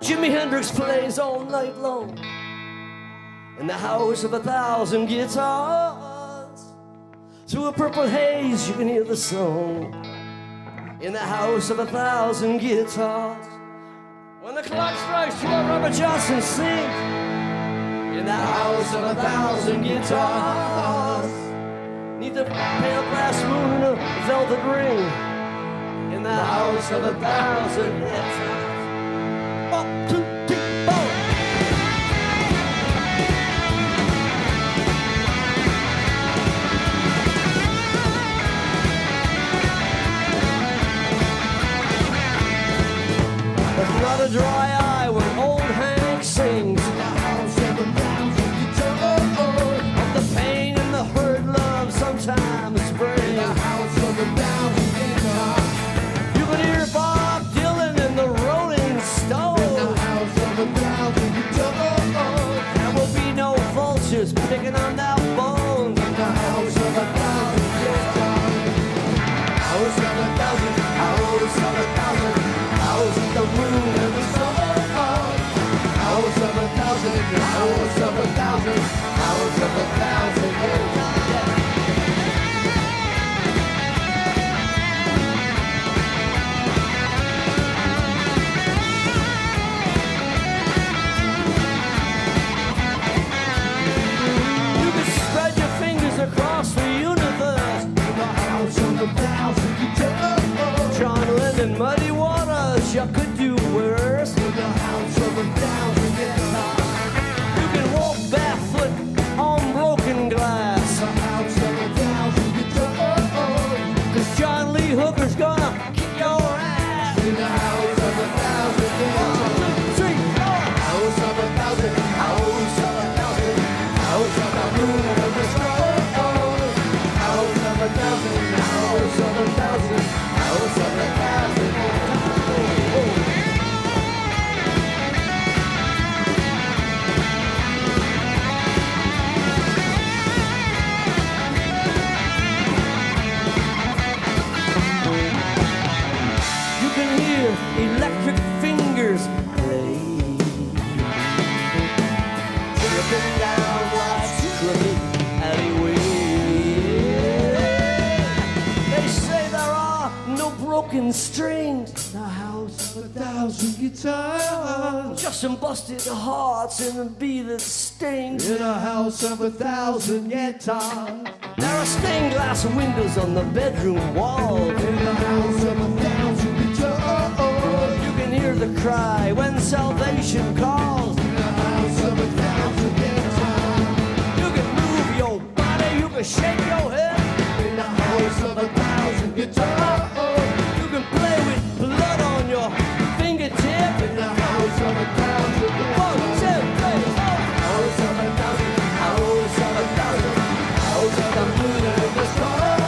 Jimi Hendrix plays all night long in the house of 1,000 guitars. Through a purple haze you can hear the song in the house of 1,000 guitars. When the clock strikes 12, Robert Johnson sings in the house of 1,000 guitars. Neath the pale glass moon and a velvet ring in the house of 1,000 guitars. 1, 2, 3, 4. There's not a dry eye when old Hank sings in the house of 1,000 guitars. Of the pain and the hurt love sometimes brings in the house of 1,000 guitars. You can hear Bob Dylan and the Rolling Stones in the house of 1,000 guitars. There will be no vultures picking on their bones in the house of 1,000 guitars. House of 1,000, house of 1,000, house of the moon and the sun. House of 1,000, house of 1,000, house of 1,000 guitars. Across the universe in the house of 1,000 guitars. John Lennon, Muddy Waters, you could do worse in the house of 1,000 guitars. You can walk barefoot on broken glass, the house of 1,000 guitars. 'Cause John Lee Hooker's gonna kick your ass in the house of 1,000 guitars. 1, 2, 3, 4. House of 1,000, house of 1,000, house of the moon and the stars. House of 1,000, house of 1,000, house of 1,000. You can hear electric fingers play, tripping down life's crooked alleyway. Broken strings, the house of 1,000 guitars. Just some busted hearts and a bee that stings in a house of 1,000 guitars. There are stained glass windows on the bedroom wall in the house of 1,000 guitars. You can hear the cry when salvation calls in the house of 1,000 guitars. You can move your body, you can shake your head in the house of 1,000 guitars. Play with blood on your fingertip in the house of 1,000. 1, 2, 3, 4. House of 1,000, house of 1,000, house of the moon and the stars.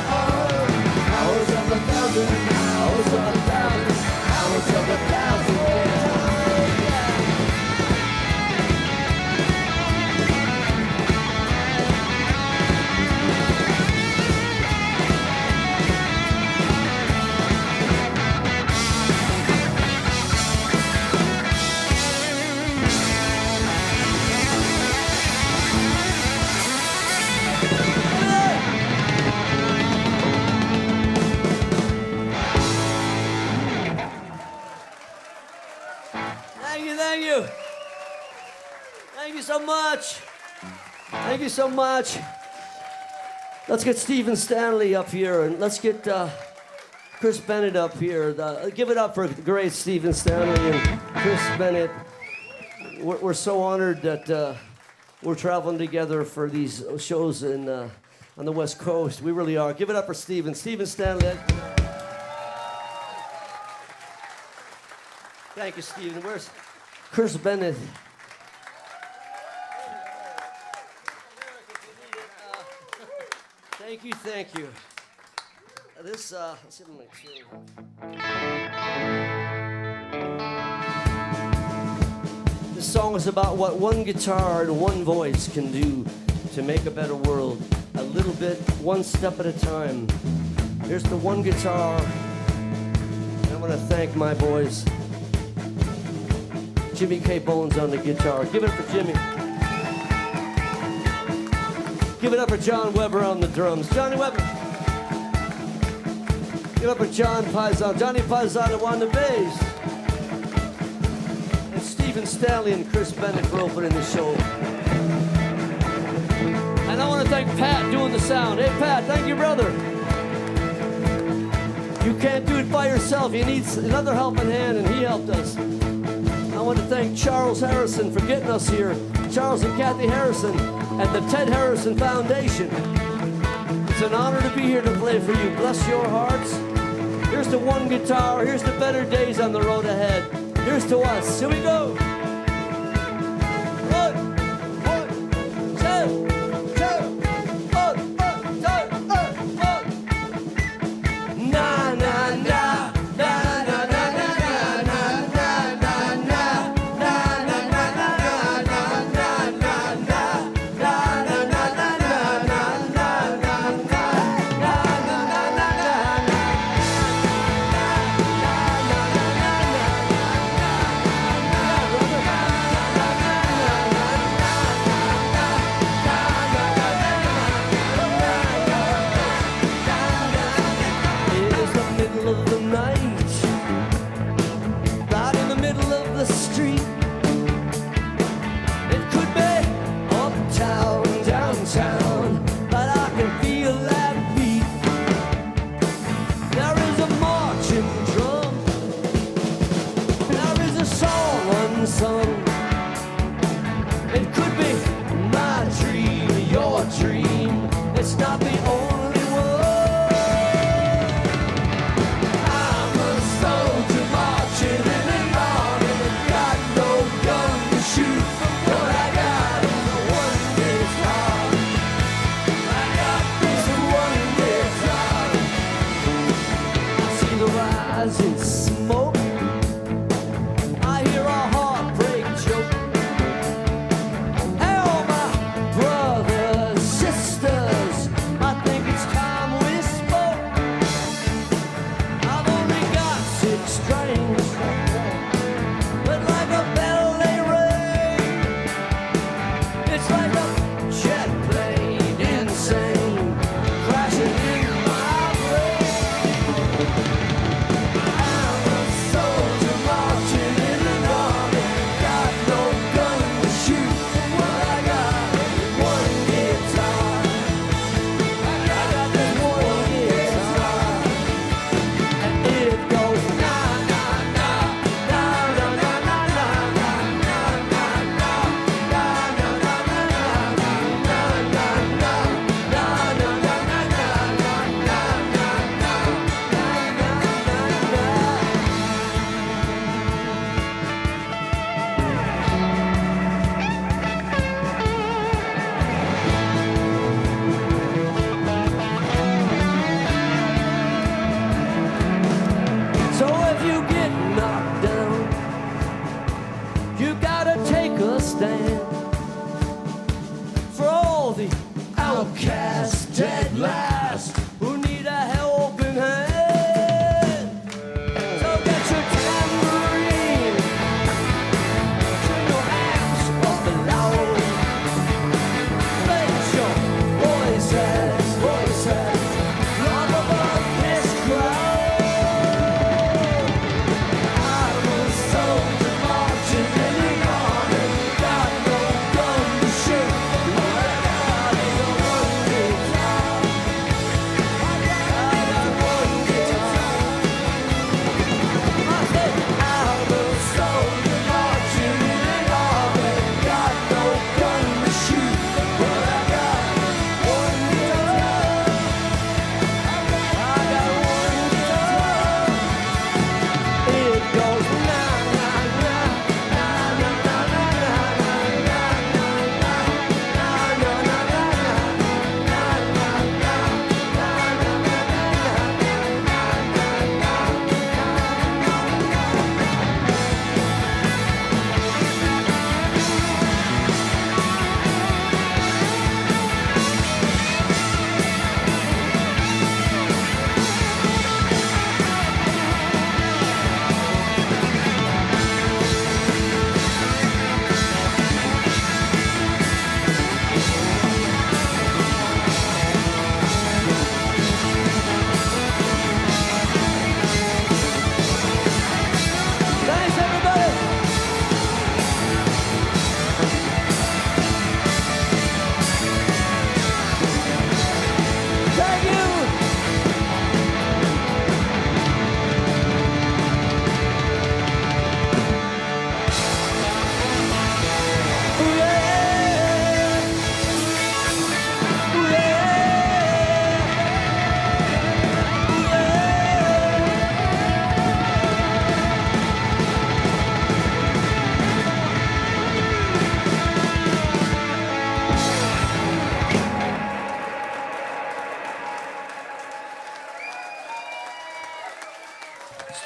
House of 1,000, house of 1,000, house of 1,000. Thank you so much. Thank you so much. Let's get Stephen Stanley up here, and let's get Chris Bennett up here. Give it up for the great Stephen Stanley and Chris Bennett. We're so honored that we're traveling together for these shows on the West Coast. We really are. Give it up for Stephen Stanley. Thank you, Stephen. Where's Chris Bennett? Thank you. This, let's see if I can tune. This song is about what one guitar and one voice can do to make a better world a a little bit, one step at a time. Here's the one guitar. And I want to thank my boys. Jimmy K. Bones on the guitar. Give it up for Jimmy. Give it up for John Weber on the drums. Johnny Weber. Give it up for John Paisano. Johnny Paisano on the bass. And Stephen Stanley and Chris Bennett for opening the show. And I want to thank Pat doing the sound. Hey, Pat, thank you, brother. You can't do it by yourself. You need another helping hand, and he helped us. I want to thank Charles Harrison for getting us here. Charles and Kathy Harrison at the Ted Harrison Foundation. It's an honor to be here to play for you. Bless your hearts. Here's the one guitar. Here's the better days on the road ahead. Here's to us. Here we go.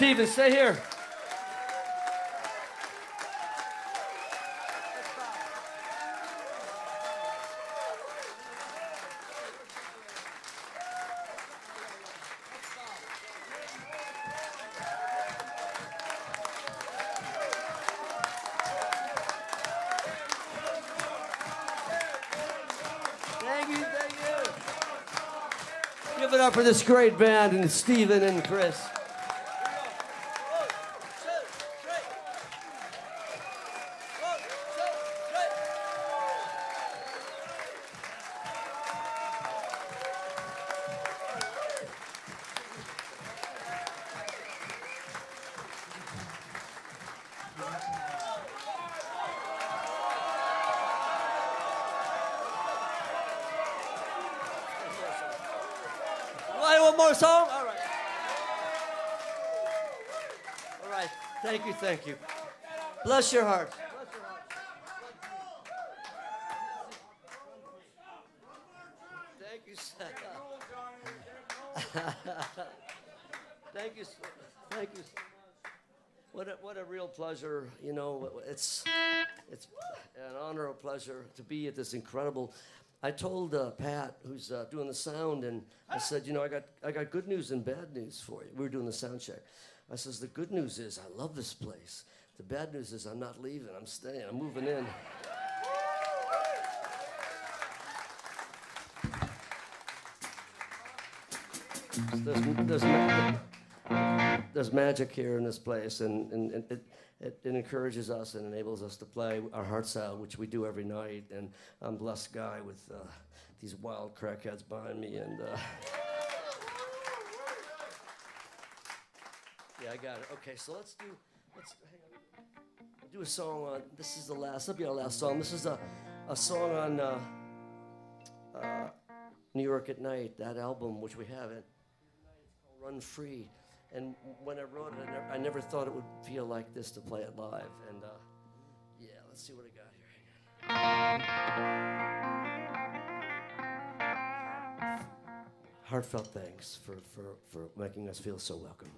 Steven, stay here. Thank you. Give it up for this great band and Steven and Chris. One more song? All right. All right. Thank you. Bless your heart. Thank you, sir. Thank you. What a real pleasure. You know, it's an honor, a pleasure to be at this incredible. I told Pat, who's doing the sound, and I said, you know, I got good news and bad news for you. We were doing the sound check. I says, the good news is I love this place. The bad news is I'm not leaving. I'm staying. I'm moving in. There's magic here in this place, and it encourages us and enables us to play our hearts out, which we do every night. And I'm a blessed guy with these wild crackheads behind me. And yeah, I got it. Okay, so let's hang on. We'll do a song on. This is the last. That'll be our last song. This is a song on New York at Night, that album, which we haven't. Run Free. And when I wrote it, I never thought it would feel like this to play it live. And yeah, let's see what I got here. Heartfelt thanks for making us feel so welcome.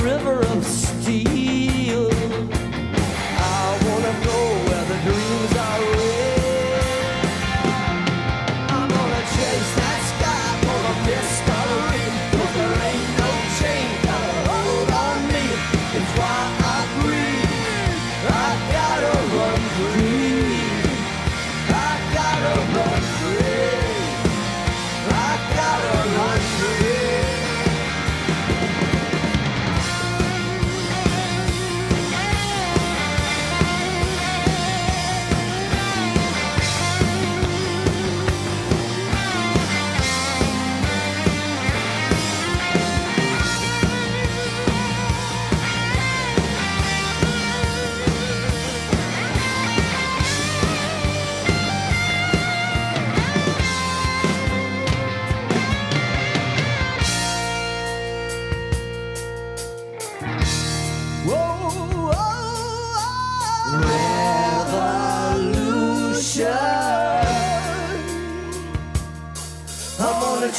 River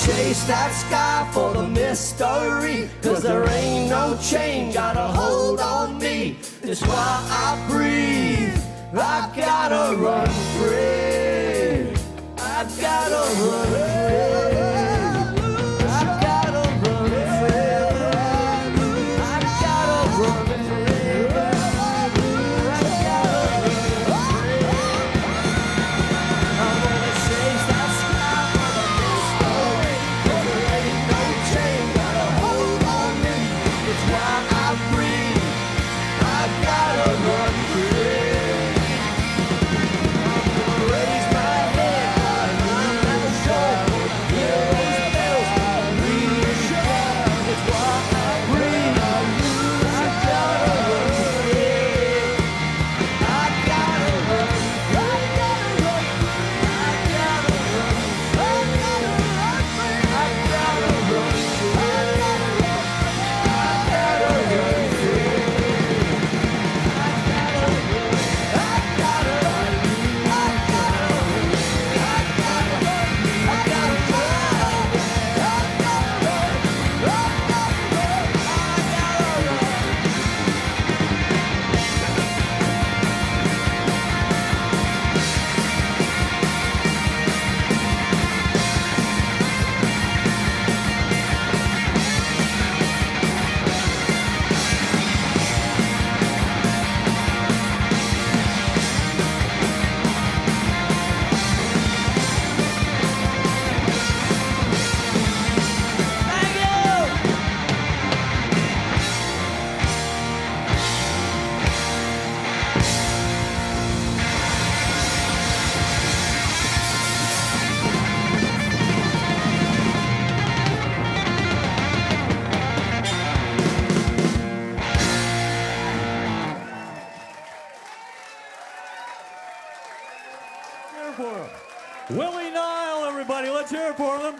chase that sky for the mystery, 'cause there ain't no chain got a hold on me. It's why I breathe. I've gotta run free. I've gotta run free. I've gotta run free. I've gotta run free. I've gotta run free. I'm gonna chase that sky for the mystery, 'cause there ain't no chain got a hold on me. It's why I breathe. I've gotta run free. Raise my head, I'm at the shore. Hear those bells, reassure. It's why I breathe. I gotta run free. I gotta run. I gotta run. I gotta run. I gotta run. I gotta run. I gotta run free. I gotta run. I gotta run. Willie Nile, everybody, let's hear it for them.